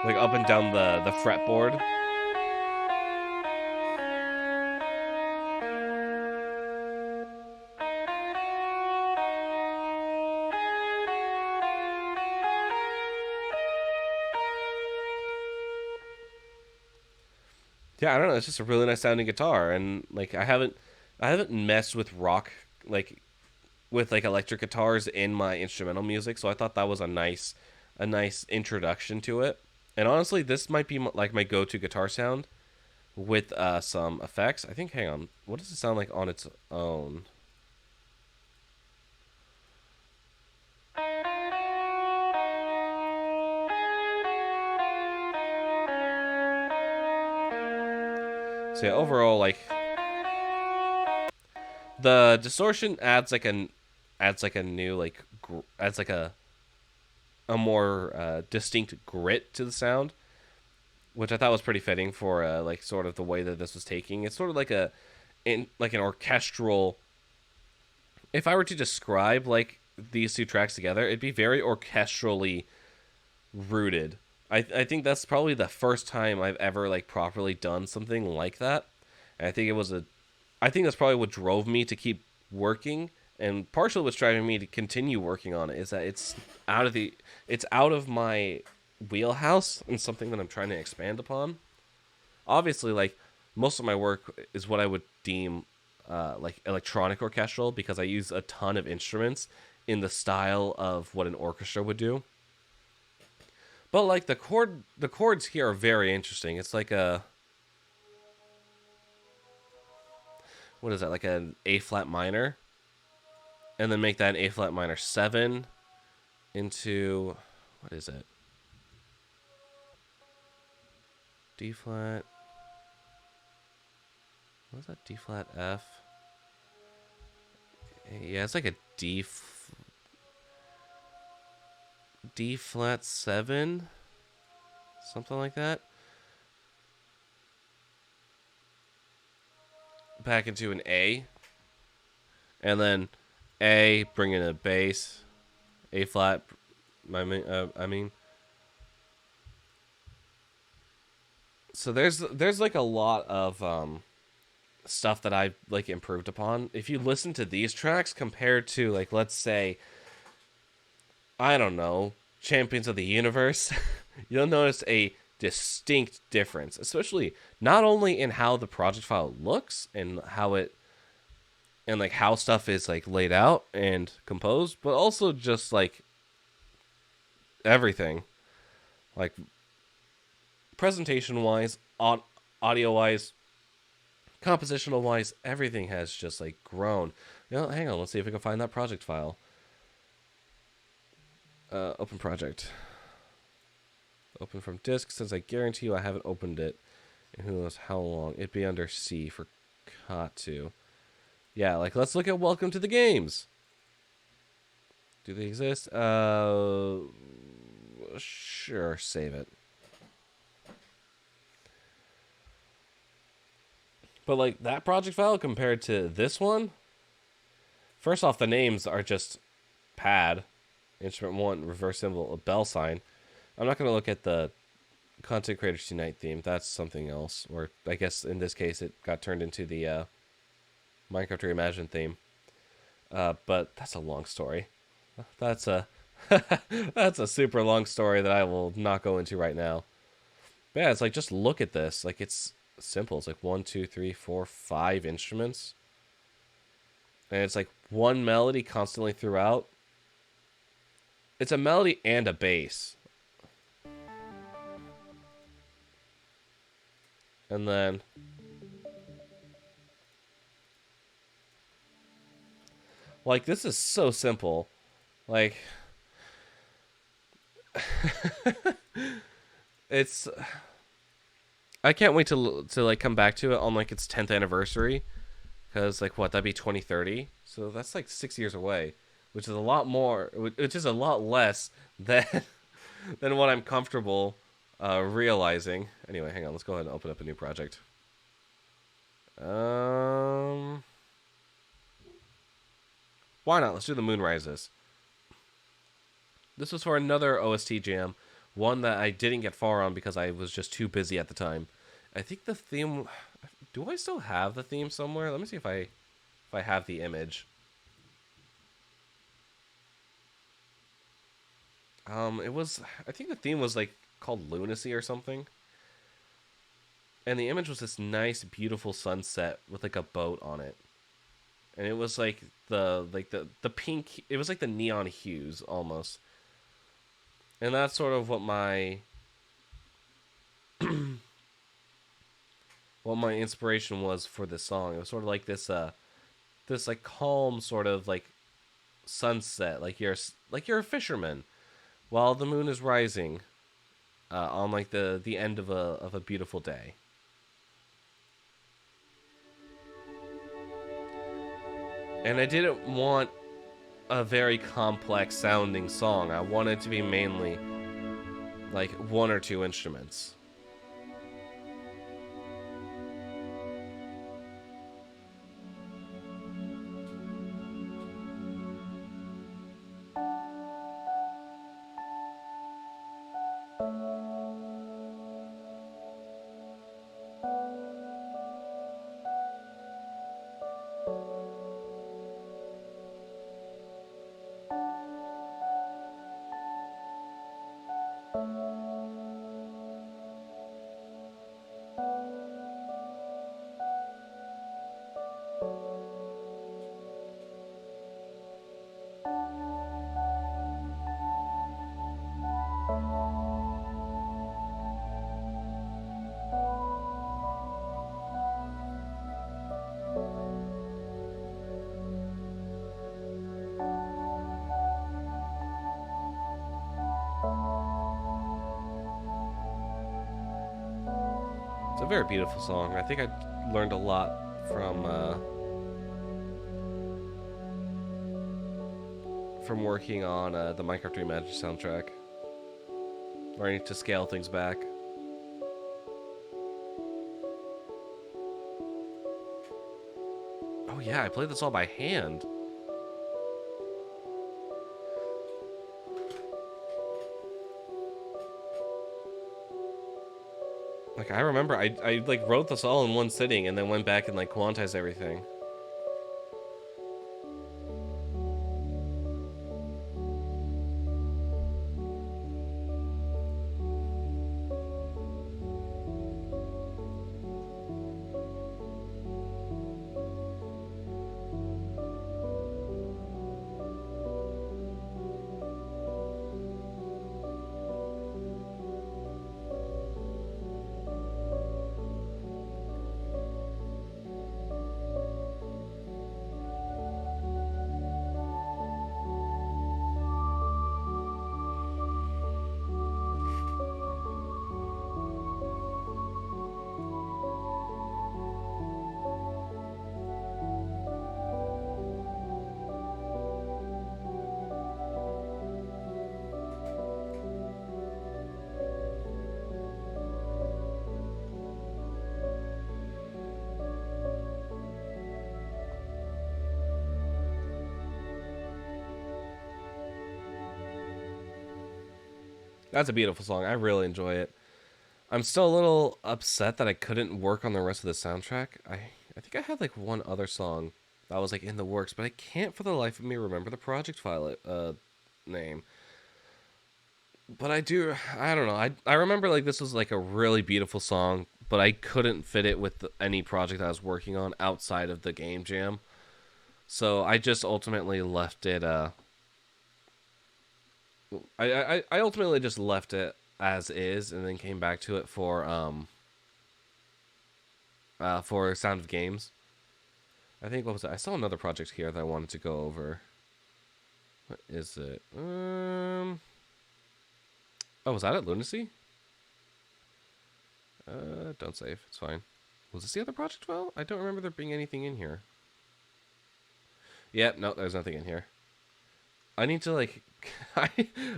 Like up and down the fretboard. Yeah, I don't know, it's just a really nice sounding guitar, and like I haven't messed with rock like with like electric guitars in my instrumental music, so I thought that was a nice introduction to it. And honestly, this might be like my go-to guitar sound with some effects. I think, hang on, what does it sound like on its own? So yeah, overall, like the distortion adds like a new like adds like a more distinct grit to the sound, which I thought was pretty fitting for like sort of the way that this was taking. It's sort of like like an orchestral. If I were to describe like these two tracks together, it'd be very orchestrally rooted. I think that's probably the first time I've ever like properly done something like that. And I think that's probably what drove me to keep working, and partially what's driving me to continue working on it is that it's out of my wheelhouse and something that I'm trying to expand upon. Obviously, like most of my work is what I would deem like electronic orchestral because I use a ton of instruments in the style of what an orchestra would do. But like the chords here are very interesting. It's like a what is that? Like an A flat minor, and then make that an A flat minor 7 into what is it? D flat. What is that? D flat F. Yeah, it's like a D flat 7, something like that. Back into an A, and then A, bring in a bass, A flat. I mean, so there's like a lot of stuff that I've like improved upon. If you listen to these tracks compared to like let's say I don't know Champions of the Universe, you'll notice a distinct difference, especially not only in how the project file looks and how it and like how stuff is like laid out and composed, but also just like everything, like presentation wise, audio wise, compositional wise, everything has just like grown. Hang on, let's see if we can find that project file. Open project. Open from disk, since I guarantee you I haven't opened it in who knows how long. It'd be under C for Katu. Yeah, like let's look at Welcome to the Games. Do they exist? Sure, save it. But like that project file compared to this one, first off, the names are just pad, instrument 1, reverse symbol, a bell sign. I'm not going to look at the Content Creators Unite theme. That's something else. Or I guess in this case it got turned into the Minecraft Reimagined theme. But that's a long story. That's a that's a super long story that I will not go into right now. But yeah, it's like just look at this. Like it's simple. It's like 1, 2, 3, 4, 5 instruments. And it's like one melody constantly throughout. It's a melody and a bass. And then like this is so simple. Like it's I can't wait to like come back to it on like its 10th anniversary, cuz like what, that'd be 2030. So that's like 6 years away, which is a lot more, which is a lot less than than what I'm comfortable realizing. Anyway, hang on, let's go ahead and open up a new project. Why not? Let's do the Moonrises. This was for another OST jam, one that I didn't get far on because I was just too busy at the time. I think the theme. Do I still have the theme somewhere? Let me see if I have the image. It was. I think the theme was like called Lunacy or something. And the image was this nice, beautiful sunset with like a boat on it. And it was like the pink. It was like the neon hues almost. And that's sort of what my what my inspiration was for this song. It was sort of like this this like calm sort of like sunset, like you're a fisherman while the moon is rising on like the end of a beautiful day. And I didn't want a very complex sounding song. I wanted it to be mainly like one or two instruments. It's a very beautiful song. I think I learned a lot from working on the Minecraft Reimagined soundtrack. Learning to scale things back. Oh yeah, I played this all by hand. Like, I remember I like wrote this all in one sitting and then went back and like quantized everything. That's a beautiful song. I really enjoy it. I'm still a little upset that I couldn't work on the rest of the soundtrack. I think I had like one other song that was like in the works, but I can't for the life of me remember the project file name. But I don't know. I remember like this was like a really beautiful song, but I couldn't fit it with any project I was working on outside of the game jam. So I just ultimately left it I ultimately just left it as is and then came back to it for Sound of Games. I think what was it? I saw another project here that I wanted to go over. What is it? Oh, was that at Lunacy? Don't save. It's fine. Was this the other project file? I don't remember there being anything in here. Yep, no, there's nothing in here. I need to like I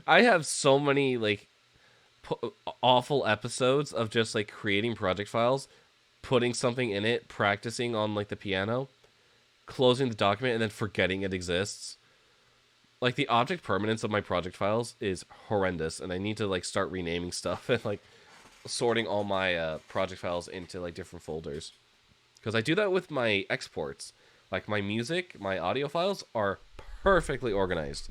I have so many like awful episodes of just like creating project files, putting something in it, practicing on like the piano, closing the document and then forgetting it exists. Like the object permanence of my project files is horrendous and I need to like start renaming stuff and like sorting all my project files into like different folders. Cuz I do that with my exports. Like my music, my audio files are perfectly organized.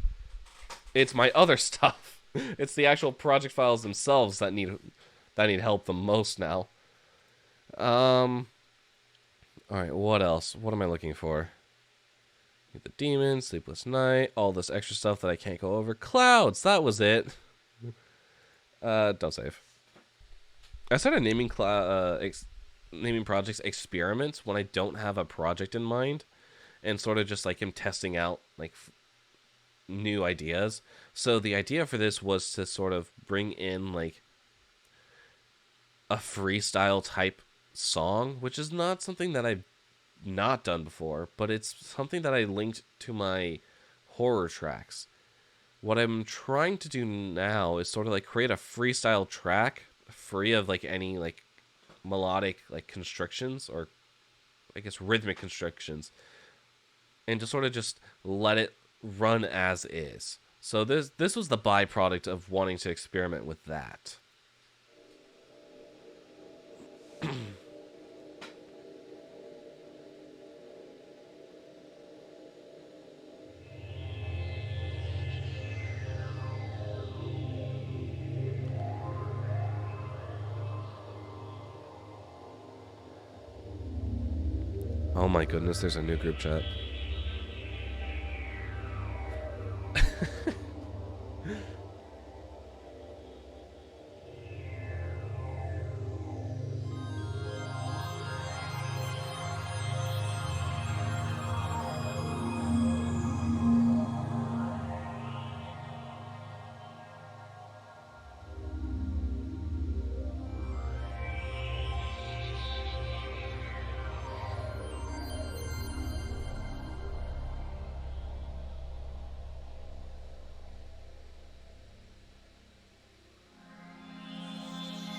It's my other stuff. It's the actual project files themselves that need help the most now. All right, what else? What am I looking for? The demon, sleepless night, all this extra stuff that I can't go over. Clouds, that was it. Don't save. I started naming naming projects experiments when I don't have a project in mind, and sort of just like am testing out like new ideas. So the idea for this was to sort of bring in like a freestyle type song, which is not something that I've not done before, but it's something that I linked to my horror tracks. What I'm trying to do now is sort of like create a freestyle track free of like any like melodic like constrictions, or I guess rhythmic constrictions, and to sort of just let it run as is. So this was the byproduct of wanting to experiment with that. Oh my goodness, there's a new group chat.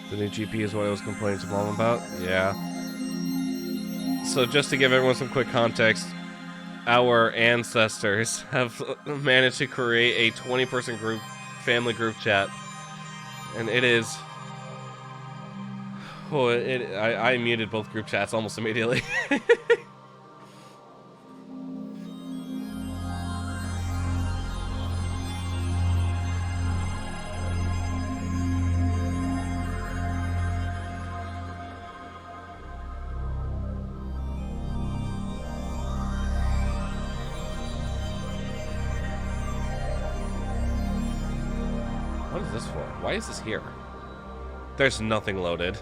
The new GP is what I was complaining to Mom about? Yeah. So just to give everyone some quick context, our ancestors have managed to create a 20-person group, family group chat. And it is... Oh, I muted both group chats almost immediately. What is this for? Why is this here? There's nothing loaded.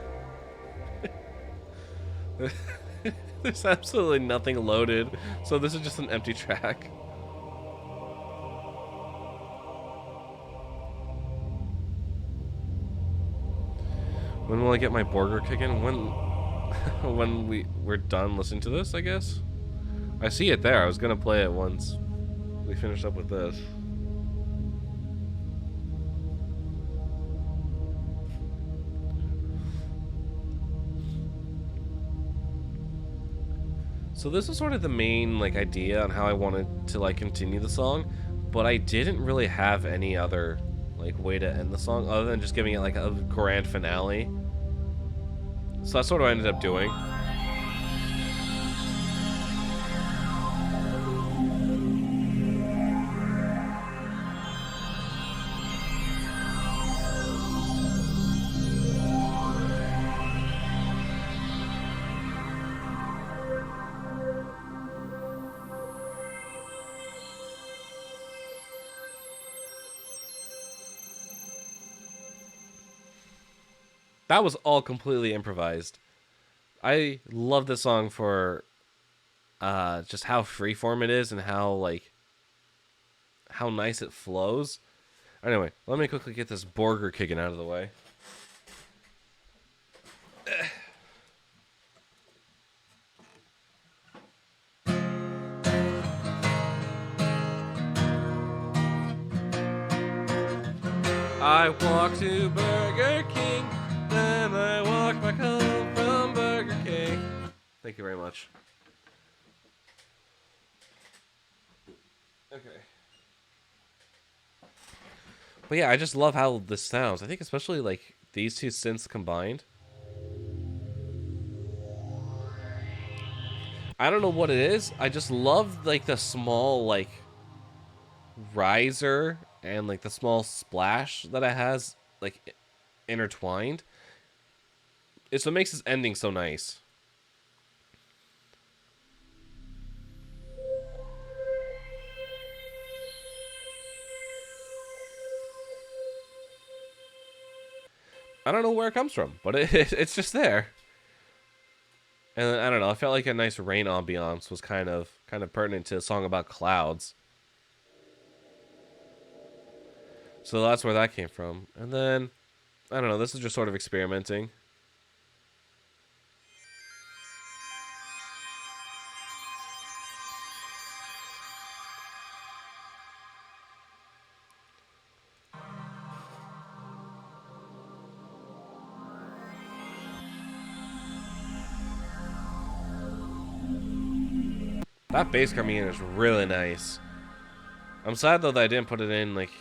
There's absolutely nothing loaded. So this is just an empty track. When will I get my burger kicking? When we're done listening to this, I guess? I see it there. I was gonna play it once we finished up with this. So this was sort of the main like idea on how I wanted to like continue the song, but I didn't really have any other like way to end the song other than just giving it like a grand finale. So that's what I ended up doing. That was all completely improvised. I love this song for just how freeform it is and how like how nice it flows. Anyway, let me quickly get this burger kicking out of the way. I walk to Burger King, then I walk back home from Burger King. Thank you very much. Okay. But yeah, I just love how this sounds. I think especially like these two synths combined. I don't know what it is. I just love like the small like riser and like the small splash that it has like intertwined. It's what makes this ending so nice. I don't know where it comes from, but it's just there. And I don't know. I felt like a nice rain ambiance was kind of pertinent to a song about clouds. So that's where that came from. And then I don't know. This is just sort of experimenting. That bass coming in is really nice. I'm sad though that I didn't put it in like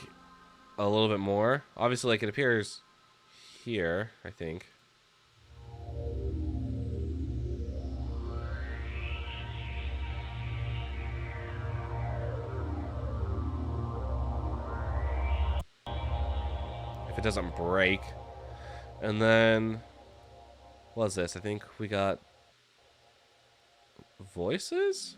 a little bit more. Obviously, like it appears here, I think. If it doesn't break. And then, what is this? I think we got voices?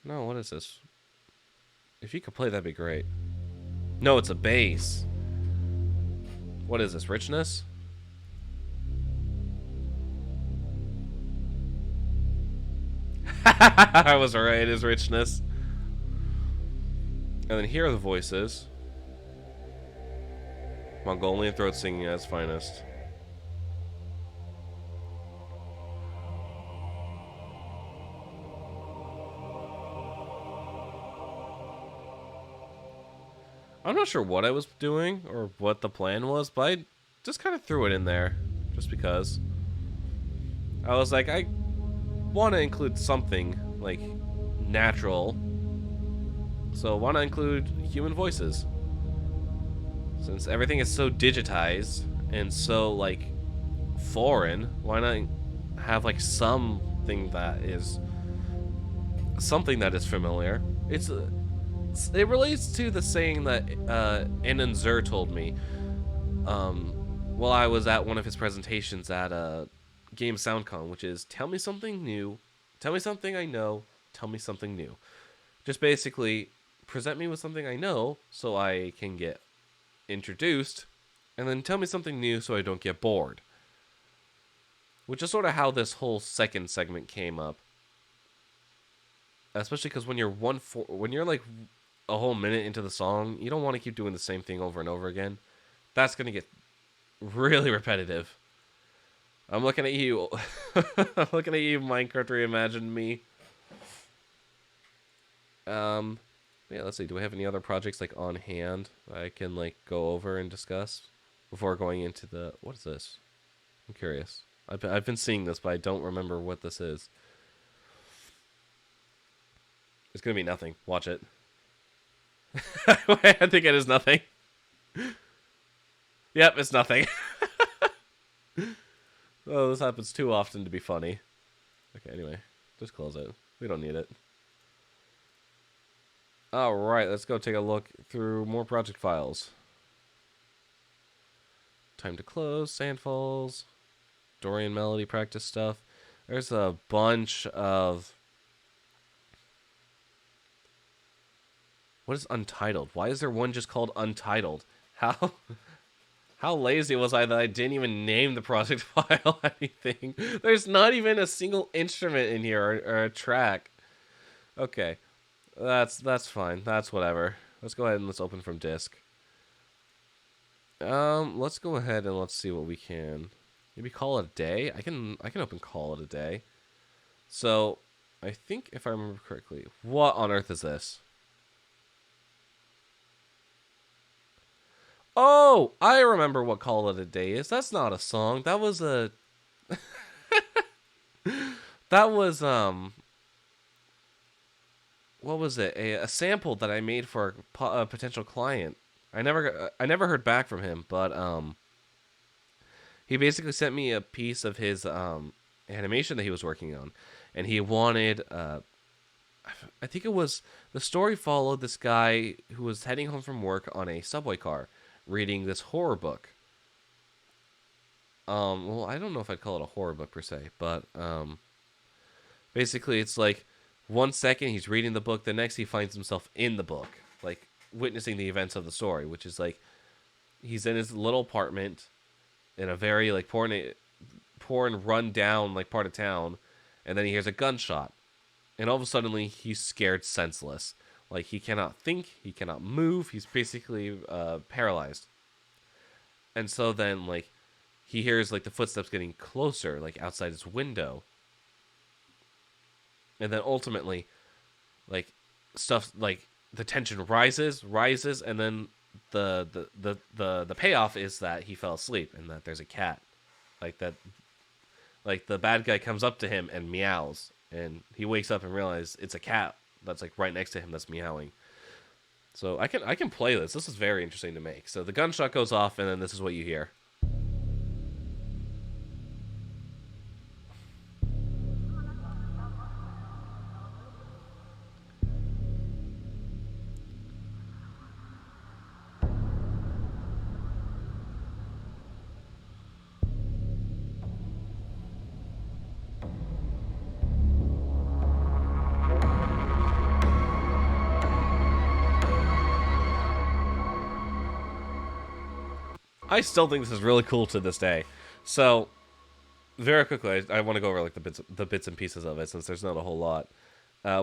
No, what is this? If you could play, that'd be great. No, it's a bass. What is this, richness? I was right, it is richness. And then here are the voices. Mongolian throat singing at its finest. I'm not sure what I was doing or what the plan was, but I just kind of threw it in there just because. I was like, I want to include something like natural, so why not include human voices? Since everything is so digitized and so like foreign, why not have like something that is familiar? It relates to the saying that Anan Zur told me while I was at one of his presentations at Game SoundCon, which is tell me something new, tell me something I know, tell me something new. Just basically present me with something I know so I can get introduced, and then tell me something new so I don't get bored. Which is sort of how this whole second segment came up. Especially because when you're like a whole minute into the song, you don't want to keep doing the same thing over and over again. That's gonna get really repetitive. I'm looking at you. I'm looking at you, Minecraft Reimagined me. Yeah, let's see. Do we have any other projects like on hand I can like go over and discuss before going into the? What is this? I'm curious. I've been seeing this, but I don't remember what this is. It's gonna be nothing. Watch it. I think it is nothing. Yep, it's nothing. Oh, this happens too often to be funny. Okay, anyway, just close it. We don't need it. Alright, let's go take a look through more project files. Time to close, Sandfalls, Dorian Melody practice stuff. There's a bunch of... What is Untitled? Why is there one just called Untitled? How lazy was I that I didn't even name the project file anything? There's not even a single instrument in here or a track. Okay. That's fine. That's whatever. Let's go ahead and let's open from disk. Let's go ahead and let's see what we can. Maybe call it a day. I can open call it a day. So, I think if I remember correctly, what on earth is this? Oh, I remember what Call It a Day is. That's not a song. That was a... that was, what was it? A sample that I made for a potential client. I never heard back from him, but, he basically sent me a piece of his, animation that he was working on. And he wanted, I think it was... The story followed this guy who was heading home from work on a subway car, reading this horror book. Well, I don't know if I'd call it a horror book per se, but basically it's like 1 second he's reading the book, the next he finds himself in the book, like witnessing the events of the story, which is like he's in his little apartment in a very like poor and run down like part of town, and then he hears a gunshot, and all of a sudden he's scared senseless. Like, he cannot think, he cannot move, he's basically paralyzed. And so then, like, he hears, like, the footsteps getting closer, like, outside his window. And then ultimately, like, stuff, like, the tension rises, and then the payoff is that he fell asleep and that there's a cat. Like, Like the bad guy comes up to him and meows, and he wakes up and realizes it's a cat that's like right next to him that's meowing. So I can play this. This is very interesting to make. So the gunshot goes off, and then this is what you hear. I still think this is really cool to this day. So very quickly, I want to go over like the bits and pieces of it since there's not a whole lot.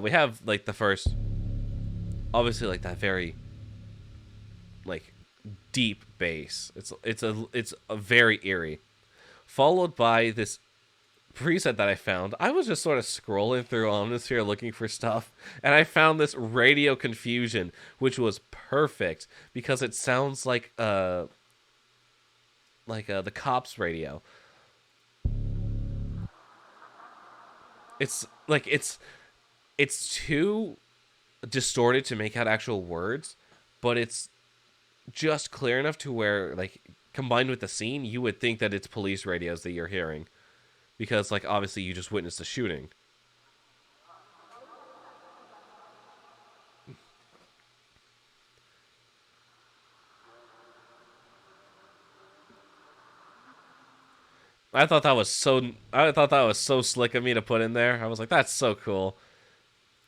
We have like the first, obviously like that very like deep bass. It's a very eerie, followed by this preset that I found. I was just sort of scrolling through Omnisphere looking for stuff, and I found this radio confusion, which was perfect because it sounds like the cops radio. It's like it's too distorted to make out actual words, but it's just clear enough to where like combined with the scene, you would think that it's police radios that you're hearing because like obviously you just witnessed the shooting. I thought that was so slick of me to put in there. I was like, that's so cool.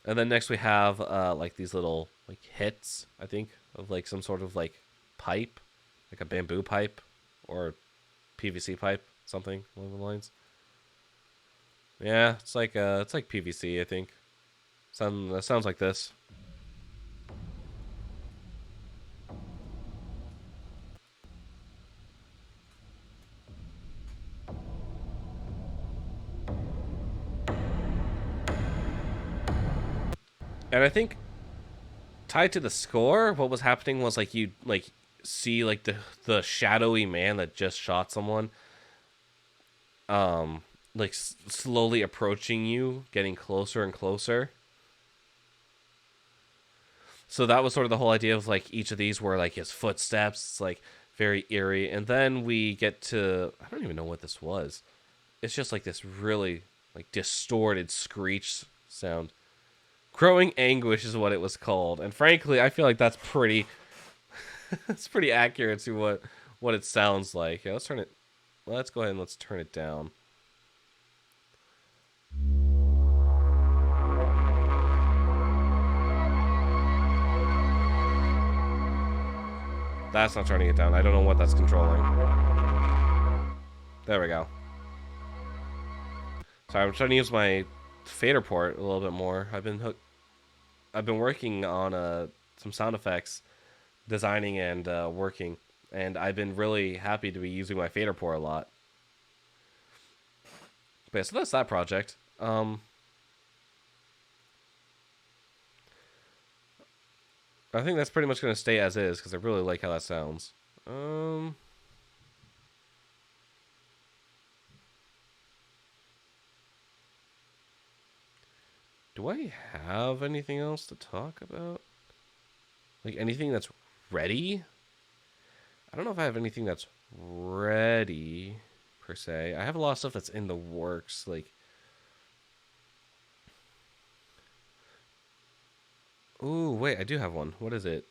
And then next we have like these little like hits, I think, of like some sort of like pipe, like a bamboo pipe or PVC pipe, something along the lines. Yeah, it's like PVC, I think. Sounds like this. And I think tied to the score, what was happening was like you like see like the shadowy man that just shot someone, like slowly approaching you, getting closer and closer. So that was sort of the whole idea of like each of these were like his footsteps. It's like very eerie, and then we get to I don't even know what this was. It's just like this really like distorted screech sound. Growing anguish is what it was called, and frankly, I feel like that's pretty it's pretty accurate to what it sounds like. Yeah, let's turn it. Let's go ahead and let's turn it down. That's not turning it down. I don't know what that's controlling. There we go. Sorry, I'm trying to use my fader port a little bit more. I've been working on some sound effects, designing and working, and I've been really happy to be using my fader port a lot. But yeah, so that's that project. I think that's pretty much going to stay as is because I really like how that sounds. Do I have anything else to talk about? Like anything that's ready? I don't know if I have anything that's ready per se. I have a lot of stuff that's in the works. Like, ooh, wait, I do have one. What is it?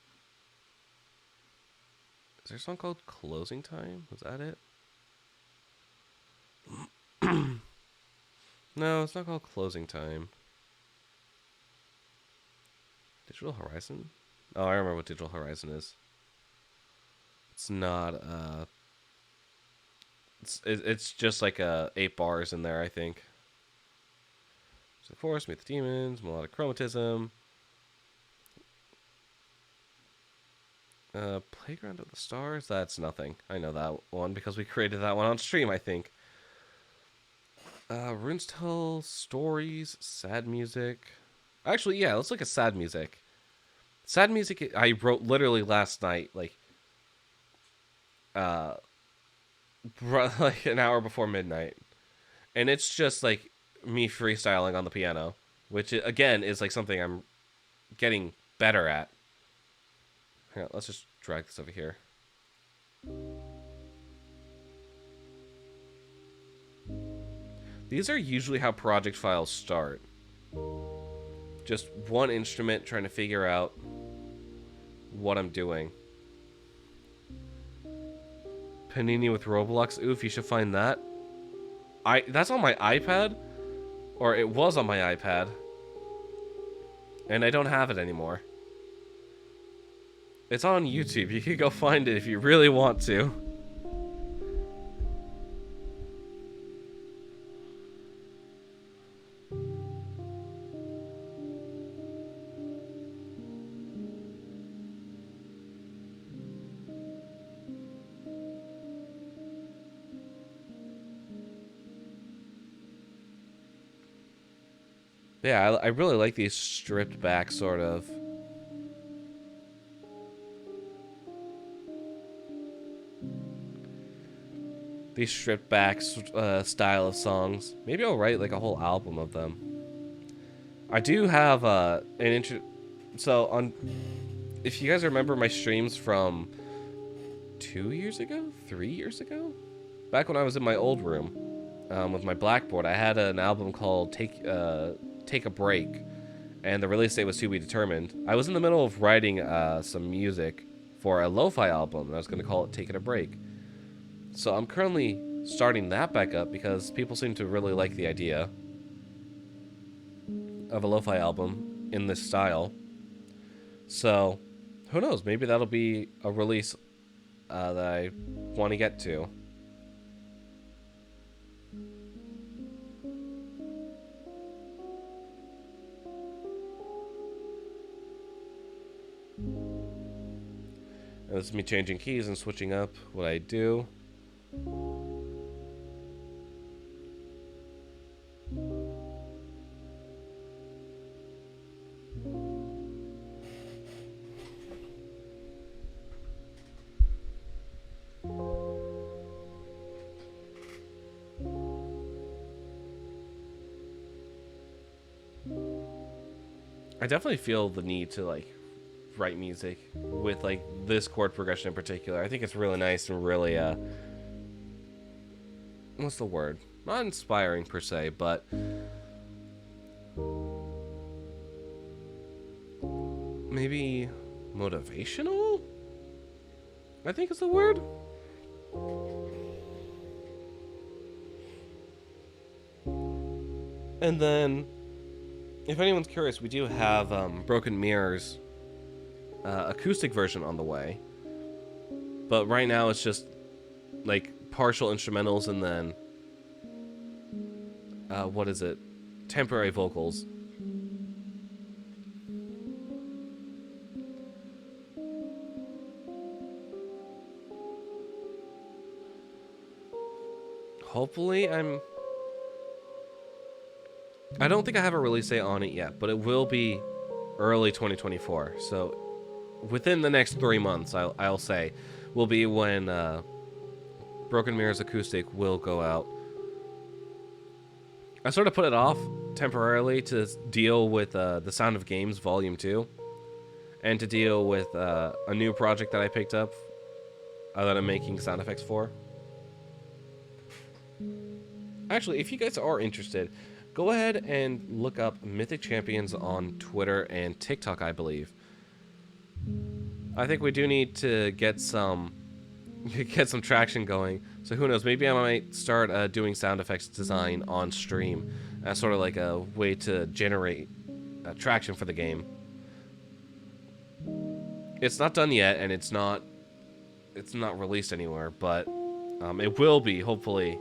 Is there a song called Closing Time? Was that it? No, it's not called Closing Time. Digital Horizon? Oh, I remember what Digital Horizon is. It's not, it's just like 8 bars in there, I think. So the forest, meet the demons, melodic chromatism. Playground of the Stars? That's nothing. I know that one because we created that one on stream, I think. Runes tell stories, sad music. Actually, yeah, let's look at sad music. Sad music I wrote literally last night, uh, like an hour before midnight. and it's just like me freestyling on the piano, which again is like something I'm getting better at. Hang on, let's just drag this over here. These are usually how project files start. Just one instrument trying to figure out what I'm doing. Panini with Roblox. Oof, you should find that. That's on my iPad. Or it was on my iPad. And I don't have it anymore. It's on YouTube. You can go find it if you really want to. Yeah, I really like these stripped back sort of. These stripped back style of songs. Maybe I'll write like a whole album of them. I do have so on. If you guys remember my streams from 2 years ago, 3 years ago, back when I was in my old room with my blackboard, I had an album called Take a Break, and the release date was to be determined. I was in the middle of writing some music for a lo-fi album, and I was going to call it Taking a Break. So I'm currently starting that back up because people seem to really like the idea of a lo-fi album in this style. So who knows? Maybe that'll be a release that I want to get to. And this is me changing keys and switching up what I do. I definitely feel the need to like write music with like this chord progression in particular. I think it's really nice and really what's the word? Not inspiring per se, but maybe motivational? I think is the word. And then, if anyone's curious, we do have Broken Mirror's acoustic version on the way. But right now it's just like partial instrumentals and then what is it? Temporary vocals. Hopefully I don't think I have a release date on it yet, but it will be early 2024. So within the next 3 months, I'll say, will be when Broken Mirror's acoustic will go out. I sort of put it off temporarily to deal with The Sound of Games Volume 2, and to deal with a new project that I picked up that I'm making sound effects for. Actually, if you guys are interested, go ahead and look up Mythic Champions on Twitter and TikTok, I believe. I think we do need to get some traction going. So who knows? Maybe I might start doing sound effects design on stream as sort of like a way to generate traction for the game. It's not done yet, and it's not released anywhere, but it will be hopefully,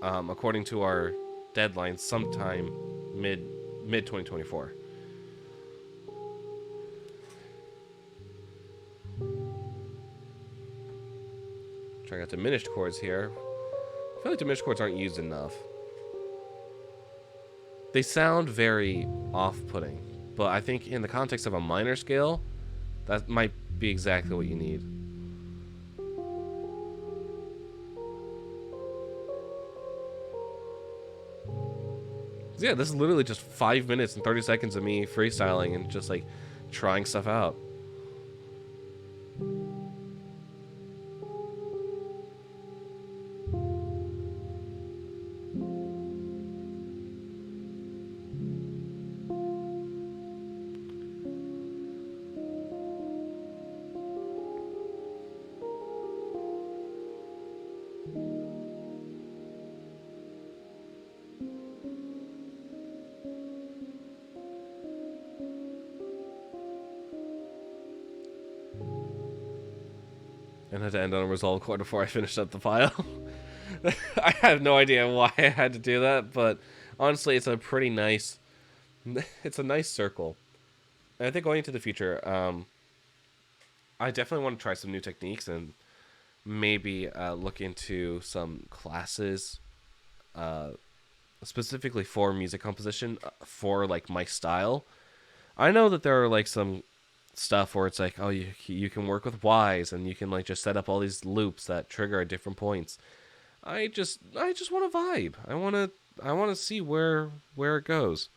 according to our deadline, sometime mid 2024. Trying out diminished chords here. I feel like diminished chords aren't used enough. They sound very off-putting, but I think in the context of a minor scale, that might be exactly what you need. yeah, this is literally just 5 minutes and 30 seconds of me freestyling and just like trying stuff out. And had to end on a resolve chord before I finished up the file. I have no idea why I had to do that, but honestly, it's a pretty nice, it's a nice circle. And I think going into the future, I definitely want to try some new techniques and maybe look into some classes, specifically for music composition, for like my style. I know that there are like some stuff where it's like, oh, you can work with Ys and you can like just set up all these loops that trigger at different points. I just want to vibe. I want to see where it goes.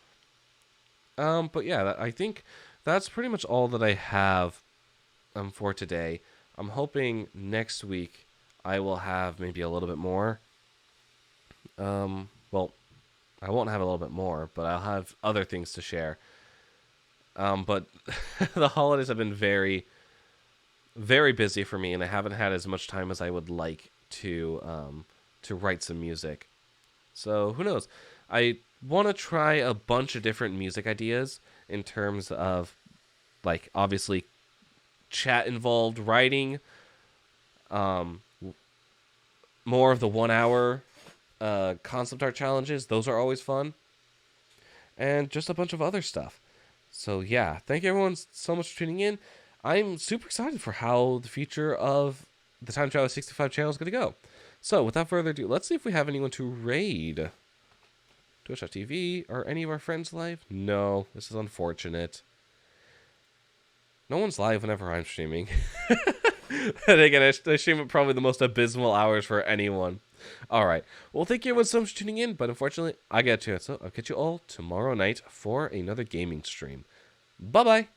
But yeah, I think that's pretty much all that I have for today. I'm hoping next week I will have maybe a little bit more. Well, I won't have a little bit more, but I'll have other things to share. But the holidays have been very, very busy for me, and I haven't had as much time as I would like to write some music. So who knows? I want to try a bunch of different music ideas in terms of, like, obviously chat involved writing, more of the 1 hour concept art challenges. Those are always fun. And just a bunch of other stuff. So yeah, thank you everyone so much for tuning in. I'm super excited for how the future of the Time Traveler 65 channel is going to go. So without further ado, let's see if we have anyone to raid. Twitch.tv. Are any of our friends live? No, this is unfortunate. No one's live whenever I'm streaming. And again, I stream at probably the most abysmal hours for anyone. Alright, well thank you everyone so much for tuning in, but unfortunately, I got to, so I'll catch you all tomorrow night for another gaming stream. Bye-bye!